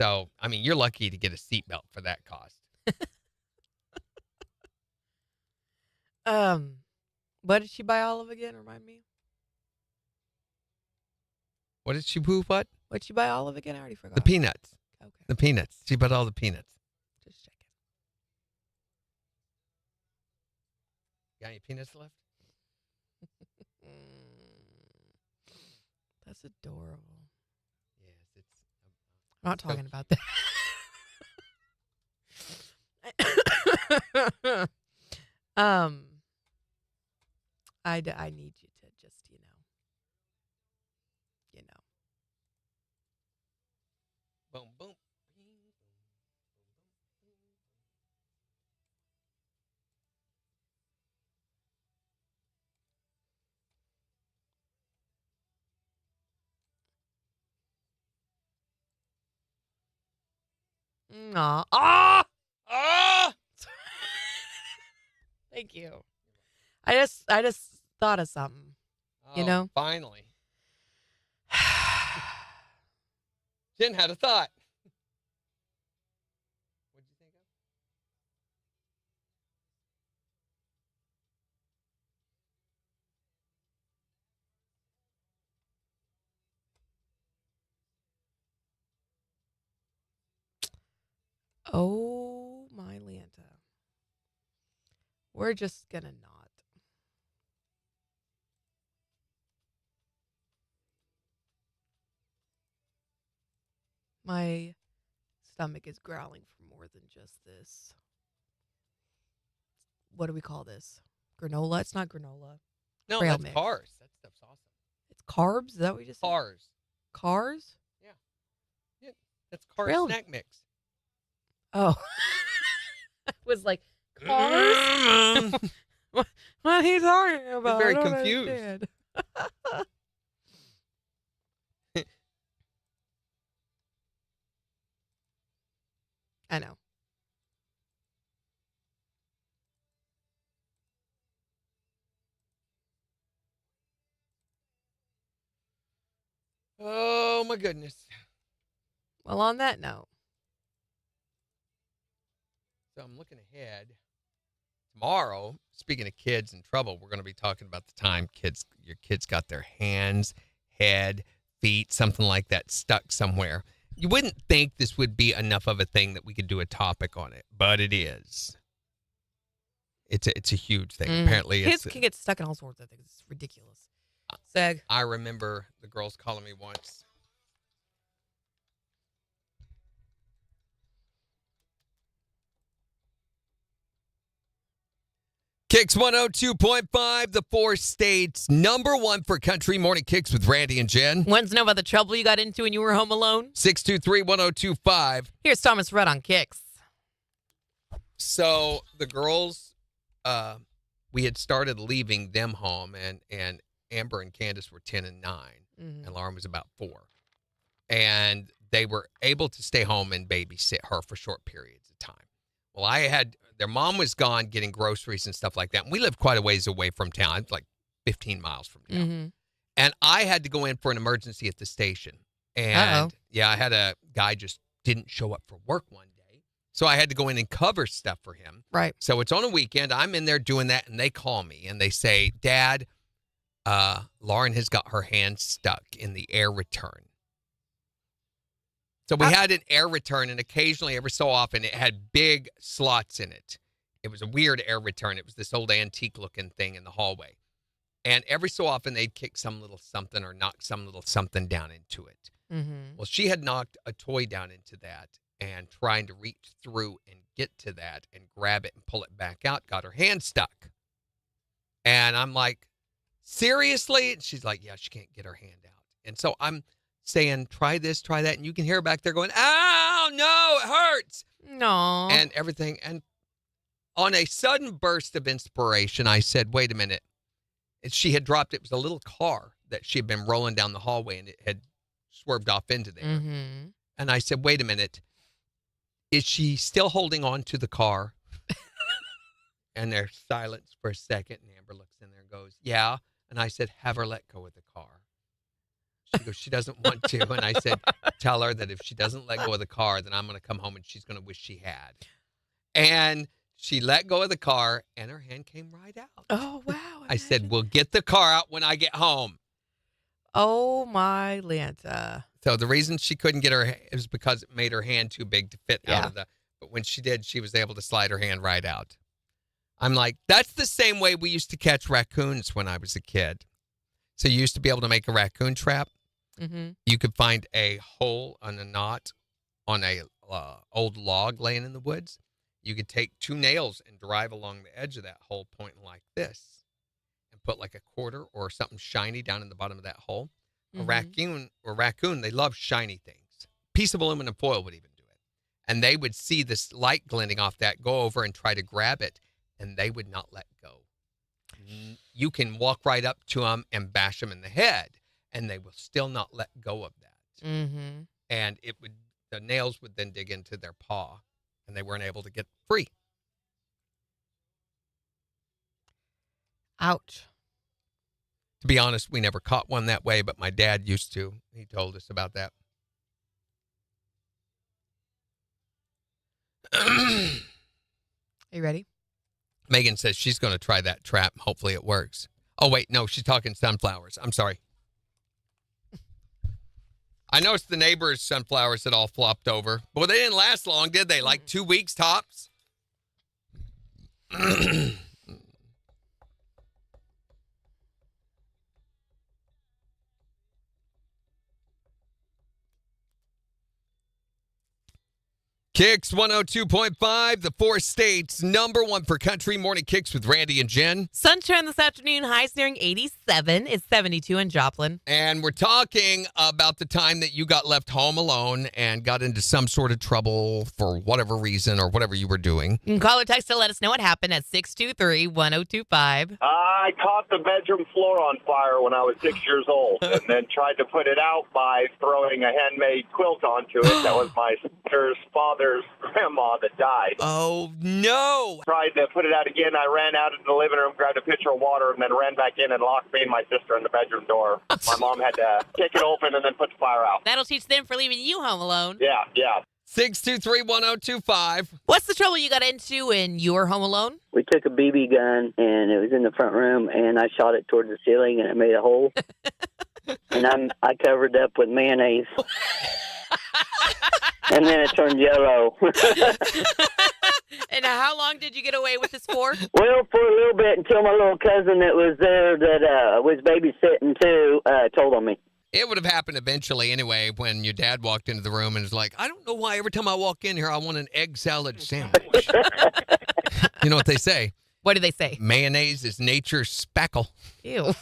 So, I mean, you're lucky to get a seatbelt for that cost. What did she buy all of again? Remind me. What did she who what? What did she buy all of again? I already forgot. The peanuts. Okay. The peanuts. She bought all the peanuts. Just checking. Got any peanuts left? That's adorable. Yes, it's. I'm not talking about that. I need you to just, you know. Boom, boom. Aw. Ah! Ah! Thank you. I just thought of something. You Oh, know? Finally. Jen had a thought. What'd you think of? Oh, my Lanta. We're just going to not. My stomach is growling for more than just this. What do we call this? Granola? It's not granola. No, Trail that's mix. cars. That stuff's awesome. It's carbs? Is that what you just said? Cars. Cars? Yeah. That's car Really? snack mix. Oh. I was like, cars? What are you talking about? very I don't confused. understand. I know. Oh my goodness. Well, on that note, So I'm looking ahead. Tomorrow, speaking of kids in trouble, we're going to be talking about the time your kids got their hands, head, feet, something like that stuck somewhere. You wouldn't think this would be enough of a thing that we could do a topic on it, but it is. It's a huge thing. Apparently, kids can get stuck in all sorts of things. It's ridiculous. Seg. I remember the girls calling me once. KIX 102.5, the 4 states #1 for country morning KIX with Randy and Jen. Want to know about the trouble you got into when you were home alone? 623-1025. Here's Thomas Rudd on KIX. So the girls, we had started leaving them home, and Amber and Candace were 10 and 9, and Lauren was about 4. And they were able to stay home and babysit her for short periods of time. Well, their mom was gone getting groceries and stuff like that. And we lived quite a ways away from town, like 15 miles from town. And I had to go in for an emergency at the station. And yeah, I had a guy just didn't show up for work one day. So I had to go in and cover stuff for him. Right. So it's on a weekend. I'm in there doing that, and they call me and they say, Dad, Lauren has got her hand stuck in the air return. So we had an air return, and occasionally, every so often, it had big slots in it. It was a weird air return. It was this old antique-looking thing in the hallway. And every so often, they'd kick some little something or knock some little something down into it. Well, she had knocked a toy down into that, and trying to reach through and get to that and grab it and pull it back out, got her hand stuck. And I'm like, seriously? And she's like, yeah, she can't get her hand out. And so I'm saying, try this, try that. And you can hear her back there going, ow, no, it hurts. No. And everything. And on a sudden burst of inspiration, I said, wait a minute. And she had dropped, it was a little car that she had been rolling down the hallway, and it had swerved off into there. And I said, wait a minute. Is she still holding on to the car? And there's silence for a second. And Amber looks in there and goes, yeah. And I said, have her let go of the car. She goes, she doesn't want to. And I said, tell her that if she doesn't let go of the car, then I'm going to come home and she's going to wish she had. And she let go of the car, and her hand came right out. Oh, wow. I said, we'll get the car out when I get home. Oh, my Lanta. So the reason she couldn't get her was because it made her hand too big to fit out of the, but when she did, she was able to slide her hand right out. I'm like, that's the same way we used to catch raccoons when I was a kid. So you used to be able to make a raccoon trap. You could find a hole on a knot on a old log laying in the woods. You could take 2 nails and drive along the edge of that hole, pointing like this, and put like a quarter or something shiny down in the bottom of that hole. A raccoon, they love shiny things. Piece of aluminum foil would even do it. And they would see this light glinting off that, go over and try to grab it, and they would not let go. You can walk right up to them and bash them in the head, and they will still not let go of that. And the nails would then dig into their paw, and they weren't able to get free. Ouch. To be honest, we never caught one that way, but my dad used to. He told us about that. Are you ready? Megan says she's going to try that trap. Hopefully it works. Oh, wait, no, she's talking sunflowers. I'm sorry. I noticed the neighbors' sunflowers had all flopped over. But they didn't last long, did they? Like 2 weeks tops? KIX 102.5, the 4 states, #1 for country. Morning KIX with Randy and Jen. Sunshine this afternoon, highs nearing 87. It's 72 in Joplin. And we're talking about the time that you got left home alone and got into some sort of trouble for whatever reason or whatever you were doing. You can call or text to let us know what happened at 623-1025. I caught the bedroom floor on fire when I was 6 years old and then tried to put it out by throwing a handmade quilt onto it. That was my sister's father's grandma that died. Oh, no. Tried to put it out again. I ran out into the living room, grabbed a pitcher of water, and then ran back in and locked me and my sister in the bedroom door. My mom had to kick it open and then put the fire out. That'll teach them for leaving you home alone. Yeah. 623-1025. What's the trouble you got into when you were home alone? We took a BB gun, and it was in the front room, and I shot it towards the ceiling, and it made a hole. And I covered it up with mayonnaise. And then it turned yellow. And how long did you get away with this for? Well, for a little bit until my little cousin that was there that was babysitting too told on me. It would have happened eventually anyway when your dad walked into the room and was like, I don't know why every time I walk in here I want an egg salad sandwich. You know what they say? What do they say? Mayonnaise is nature's spackle. Ew.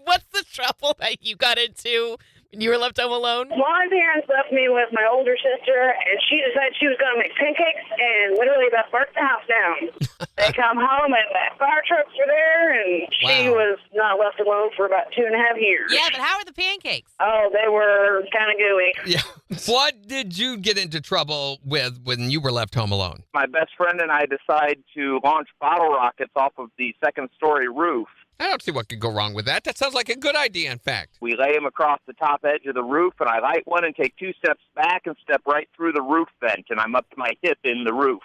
What's the trouble that you got into when you were left home alone? My parents left me with my older sister, and she decided she was going to make pancakes and literally about burnt the house down. They come home, and the fire trucks were there, and she was not left alone for about 2.5 years. Yeah, but how are the pancakes? Oh, they were kind of gooey. Yeah. What did you get into trouble with when you were left home alone? My best friend and I decided to launch bottle rockets off of the second-story roof. I don't see what could go wrong with that. That sounds like a good idea, in fact. We lay them across the top edge of the roof, and I light one and take 2 steps back and step right through the roof vent, and I'm up to my hip in the roof.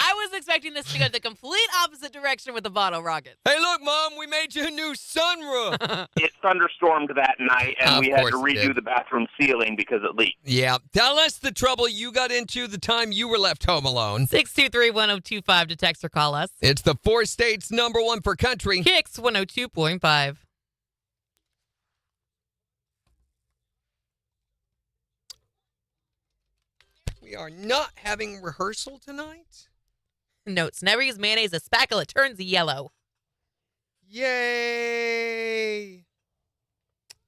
I was expecting this to go the complete opposite direction with the bottle rockets. Hey, look, Mom, we made you a new sunroof. It thunderstormed that night, and we had to course it redo did. the bathroom ceiling because it leaked. Yeah. Tell us the trouble you got into the time you were left home alone. 623-1025 to text or call us. It's the 4 states, #1 for country. KIX 102.5. We are not having rehearsal tonight. Notes: never use mayonnaise as spackle. It turns yellow. Yay!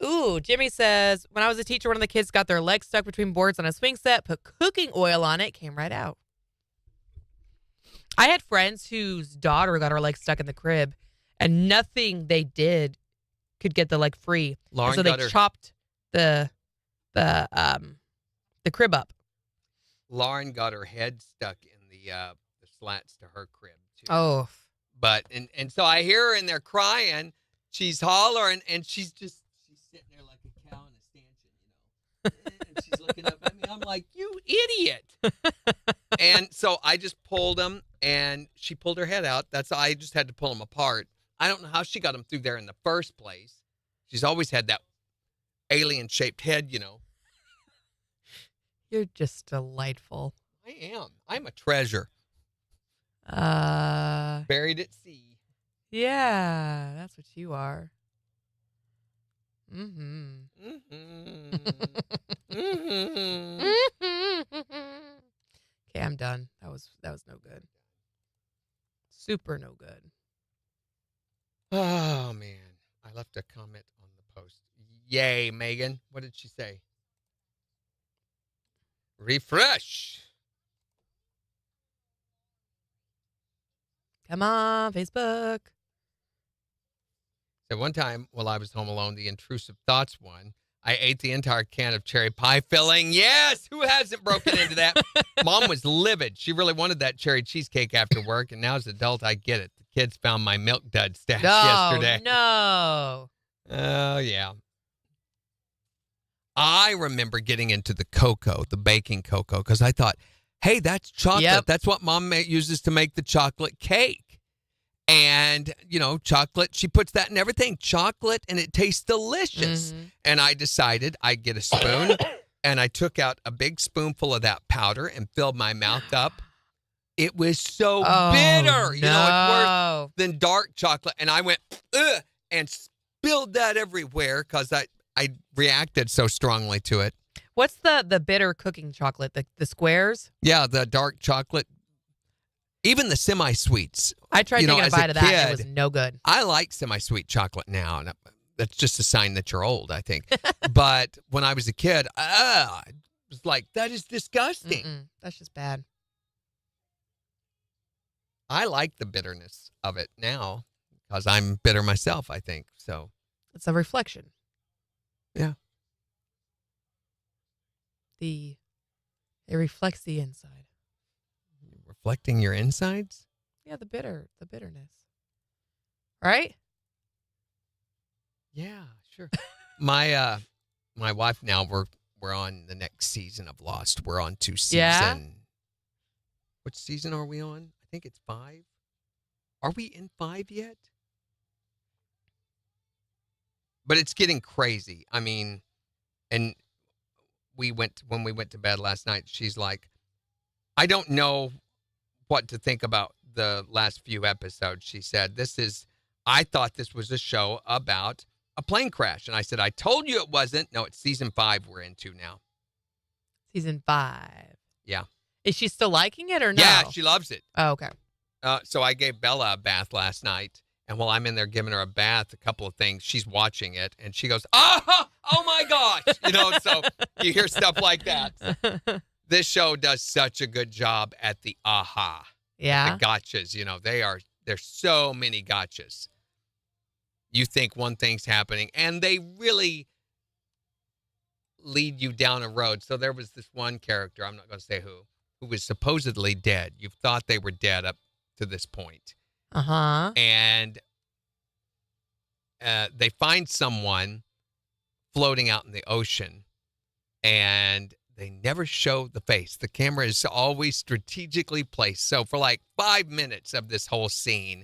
Ooh, Jimmy says, when I was a teacher, one of the kids got their legs stuck between boards on a swing set, put cooking oil on it, came right out. I had friends whose daughter got her leg stuck in the crib, and nothing they did could get the leg free. Lauren And so got they her- chopped the crib up. Lauren got her head stuck in the slats to her crib, too. Oh. But, and so I hear her in there crying. She's hollering, and she's sitting there like a cow in a stanchion, and she's looking up at me. I'm like, you idiot. And so I just pulled them, and she pulled her head out. I just had to pull them apart. I don't know how she got them through there in the first place. She's always had that alien-shaped head, You're just delightful. I am. I'm a treasure. Buried at sea. Yeah, that's what you are. Mm-hmm. Okay, I'm done. That was no good. Super no good. Oh, man. I left a comment on the post. Yay, Megan. What did she say? Refresh. Come on, Facebook. At one time, while I was home alone, the intrusive thoughts won. I ate the entire can of cherry pie filling. Yes! Who hasn't broken into that? Mom was livid. She really wanted that cherry cheesecake after work, and now as an adult, I get it. The kids found my milk dud stash yesterday. No. Oh, yeah. I remember getting into the cocoa, the baking cocoa, because I thought, hey, that's chocolate. Yep. That's what Mom uses to make the chocolate cake. And, chocolate, she puts that in everything. Chocolate, and it tastes delicious. Mm-hmm. And I decided I'd get a spoon, and I took out a big spoonful of that powder and filled my mouth up. It was so bitter. It's worse than dark chocolate. And I went, ugh, and spilled that everywhere because I reacted so strongly to it. What's the bitter cooking chocolate? The squares? Yeah, the dark chocolate. Even the semi-sweets. I tried taking a as bite of that, and it kid, was no good. I like semi-sweet chocolate now, and that's just a sign that you're old, I think. But when I was a kid, it was like, that is disgusting. That's just bad. I like the bitterness of it now because I'm bitter myself, I think. So It's a reflection. Yeah. It reflects the inside. Reflecting your insides? Yeah, the bitterness. Right? Yeah, sure. My wife now, we're on the next season of Lost. We're on to season. Yeah? Which season are we on? I think it's 5. Are we in 5 yet? But it's getting crazy. I mean, and when we went to bed last night, she's like, I don't know what to think about the last few episodes. She said, I thought this was a show about a plane crash. And I said, I told you it wasn't. No, it's season 5 we're into now. Season 5. Yeah. Is she still liking it or no? Yeah, she loves it. Oh, okay. So I gave Bella a bath last night. And while I'm in there giving her a bath, a couple of things, she's watching it. And she goes, oh my gosh. So you hear stuff like that. This show does such a good job at the aha. Yeah. The gotchas, there's so many gotchas. You think one thing's happening, and they really lead you down a road. So there was this one character, I'm not going to say who was supposedly dead. You've thought they were dead up to this point. Uh-huh. And they find someone floating out in the ocean, and they never show the face. The camera is always strategically placed. So for like 5 minutes of this whole scene,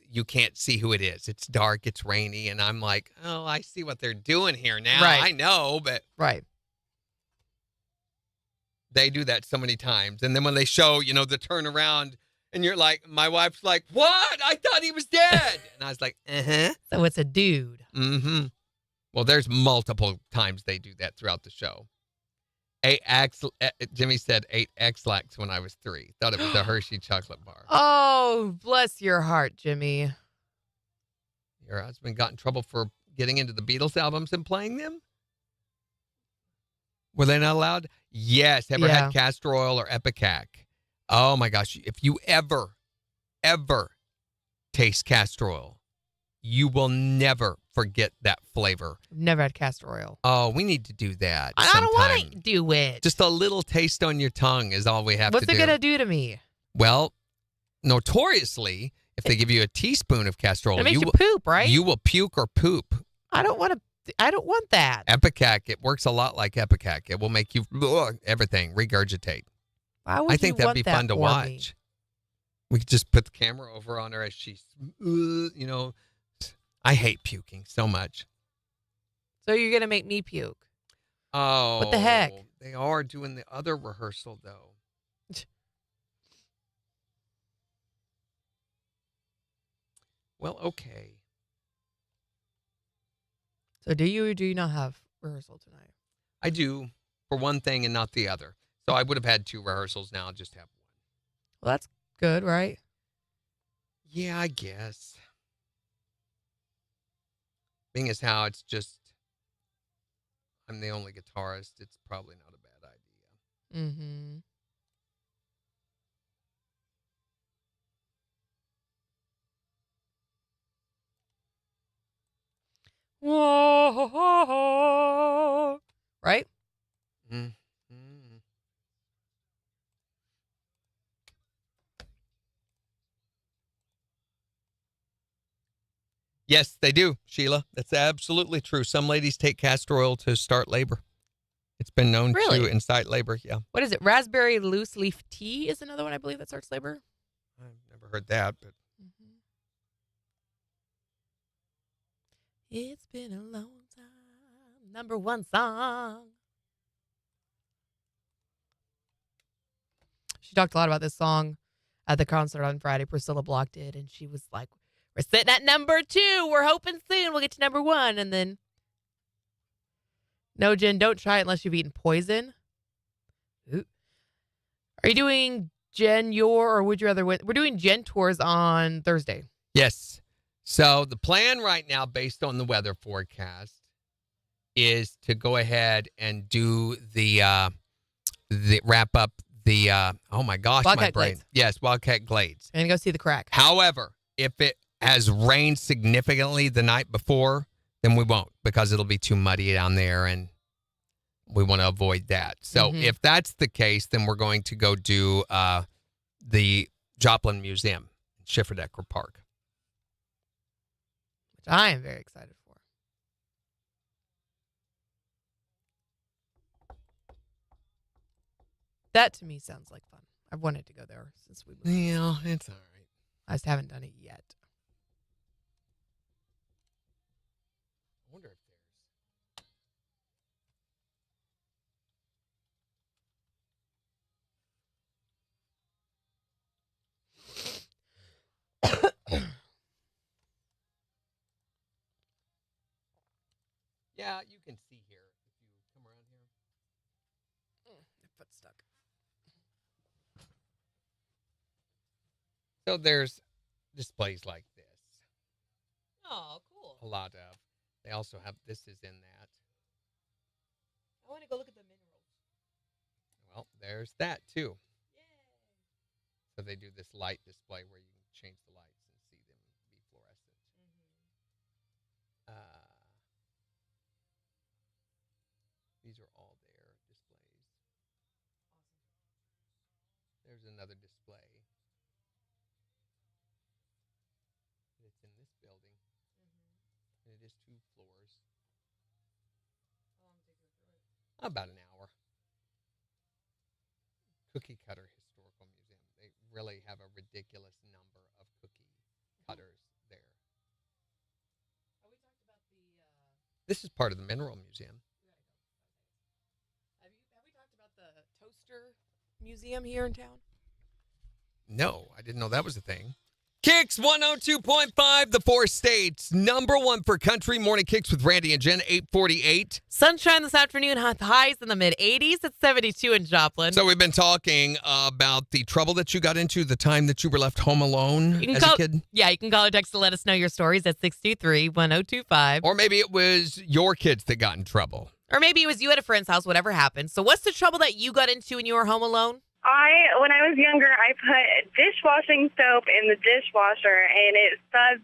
you can't see who it is. It's dark, it's rainy, and I'm like, oh, I see what they're doing here now. Right. I know, but right. They do that so many times. And then when they show, the turnaround, and you're like, my wife's like, what? I thought he was dead. And I was like, uh-huh. So it's a dude. Mm-hmm. Well, there's multiple times they do that throughout the show. Jimmy said 8 X-Lax when I was 3. Thought it was a Hershey chocolate bar. Oh, bless your heart, Jimmy. Your husband got in trouble for getting into the Beatles albums and playing them? Were they not allowed? Yes. Ever had castor oil or Epicac? Oh, my gosh. If you ever taste castor oil, you will never forget that flavor. Never had castor oil. Oh, we need to do that. I don't want to do it. Just a little taste on your tongue is all we have to do. What's it going to do to me? Well, notoriously, if they give you a teaspoon of castor oil, it makes you poop, right? You will puke or poop. I don't want that. Epicac, it works a lot like Epicac. It will make you everything regurgitate. Why would I think that'd be fun to watch. Me? We could just put the camera over on her as she's, I hate puking so much. So you're going to make me puke? Oh. What the heck? They are doing the other rehearsal, though. Well, okay. So do you or do you not have rehearsal tonight? I do, for one thing and not the other. So I would have had 2 rehearsals now. I'll just have 1. Well, that's good, right? Yeah, I guess. Being as how it's just, I'm the only guitarist, it's probably not a bad idea. Mm-hmm. Whoa. Right? Mm-hmm. Yes, they do, Sheila. That's absolutely true. Some ladies take castor oil to start labor. It's been known to incite labor, yeah. What is it? Raspberry loose leaf tea is another one, I believe, that starts labor. I've never heard that, but. It's been a long time. Number 1 song. She talked a lot about this song at the concert on Friday. Priscilla Block did, and she was like, we're sitting at number 2. We're hoping soon we'll get to number 1. And then No, Jen, don't try it unless you've eaten poison. Ooh. Are you doing or would you rather win? We're doing Gen tours on Thursday. Yes. So the plan right now, based on the weather forecast, is to go ahead and do the wrap up the oh my gosh, Wildcat my brain. Glades. Yes, Wildcat Glades. And go see the crack. However, if it has rained significantly the night before, then we won't because it'll be too muddy down there and we want to avoid that. So if that's the case, then we're going to go do the Joplin Museum in Schifferdecker Park. Which I am very excited for. That to me sounds like fun. I've wanted to go there since we moved. Yeah, it's all right. I just haven't done it yet. I wonder if yeah, you can see here if you come around here. My foot's stuck. So there's displays like this. Oh, cool. A lot of. They also have, this is in that. I want to go look at the minerals. Well, there's that too. So they do this light display where you can change the lights and see them be fluorescent. These are all their displays. There's another display. It's in this building. And it is 2 floors. About an hour. Cookie Cutter Historical Museum. They really have a ridiculous number of cookie cutters there. This is part of the Mineral Museum. Have we talked about the toaster museum here in town? No, I didn't know that was a thing. KIX 102.5, the 4 states. Number 1 for country. Morning KIX with Randy and Jen, 8:48. Sunshine this afternoon, highs in the mid-80s. It's 72 in Joplin. So we've been talking about the trouble that you got into the time that you were left home alone as a kid. Yeah, you can call or text to let us know your stories at 623-1025. Or maybe it was your kids that got in trouble. Or maybe it was you at a friend's house, whatever happened. So what's the trouble that you got into when you were home alone? When I was younger, I put dishwashing soap in the dishwasher, and it suds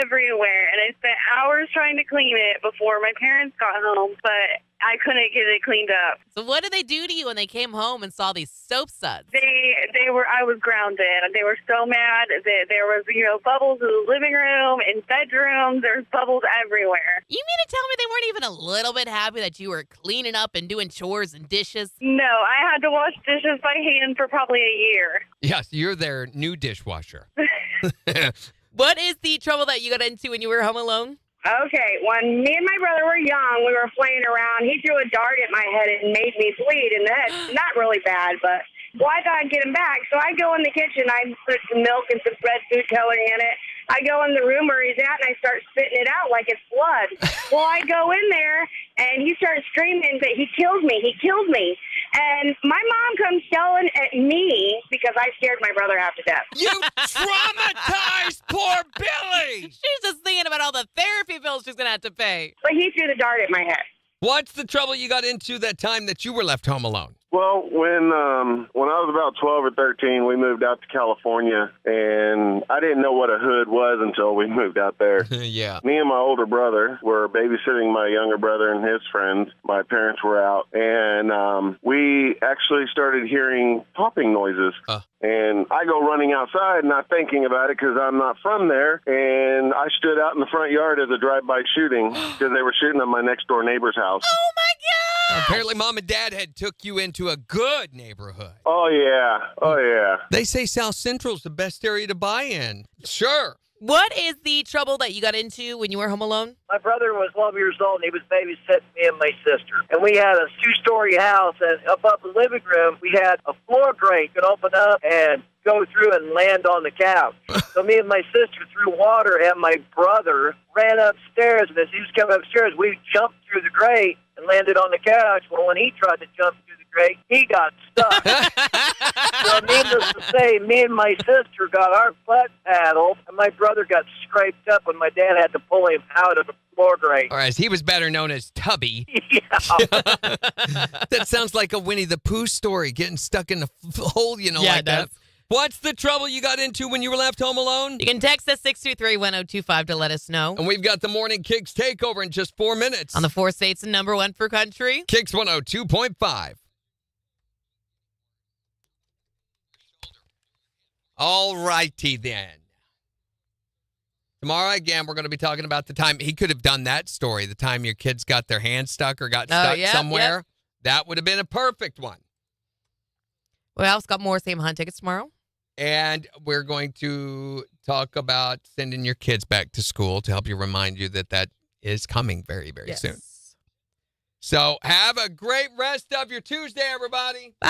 everywhere. And I spent hours trying to clean it before my parents got home, but I couldn't get it cleaned up. So what did they do to you when they came home and saw these soap suds? I was grounded. They were so mad that there was, bubbles in the living room, in bedrooms. There's bubbles everywhere. You mean to tell me they weren't even a little bit happy that you were cleaning up and doing chores and dishes? No, I had to wash dishes by hand for probably a year. Yes, you're their new dishwasher. What is the trouble that you got into when you were home alone? Okay, when me and my brother were young, we were playing around. He threw a dart at my head and made me bleed in the head. Not really bad, but I thought I'd get him back. So I go in the kitchen. I put some milk and some red food coloring in it. I go in the room where he's at, and I start spitting it out like it's blood. Well, I go in there, and he starts screaming that he killed me. He killed me. And my mom comes yelling at me because I scared my brother half to death. You traumatized poor Billy! She's just thinking about all the therapy bills she's going to have to pay. But he threw the dart at my head. What's the trouble you got into that time that you were left home alone? Well, when I was about 12 or 13, we moved out to California, and I didn't know what a hood was until we moved out there. Yeah. Me and my older brother were babysitting my younger brother and his friends. My parents were out, and we actually started hearing popping noises. And I go running outside, not thinking about it because I'm not from there. And I stood out in the front yard as a drive-by shooting because they were shooting at my next-door neighbor's house. Oh, my God! Apparently, Mom and Dad had took you into a good neighborhood. Oh, yeah. Oh, yeah. They say South Central's the best area to buy in. Sure. What is the trouble that you got into when you were home alone? My brother was 12 years old, and he was babysitting me and my sister. And we had a two-story house, and above the living room, we had a floor grate you could open up and go through and land on the couch. So me and my sister threw water at my brother, ran upstairs, and as he was coming upstairs, we jumped through the grate and landed on the couch. Well, when he tried to jump through the grate, he got stuck. So needless to say, me and my sister got our butt paddled, and my brother got scraped up when my dad had to pull him out of the floor grate. Or as he was better known as Tubby. Yeah. That sounds like a Winnie the Pooh story, getting stuck in the hole, Yeah, like it does. that. What's the trouble you got into when you were left home alone? You can text us 623-1025 to let us know. And we've got the Morning Kicks takeover in just 4 minutes. On the 4 states and number 1 for country. Kicks 102.5. All righty then. Tomorrow again, we're going to be talking about the time he could have done that story, the time your kids got their hands stuck or got stuck somewhere. Yep. That would have been a perfect one. We also got more Sam Hunt tickets tomorrow. And we're going to talk about sending your kids back to school to help you remind you that that is coming very, very soon. So have a great rest of your Tuesday, everybody. Bye.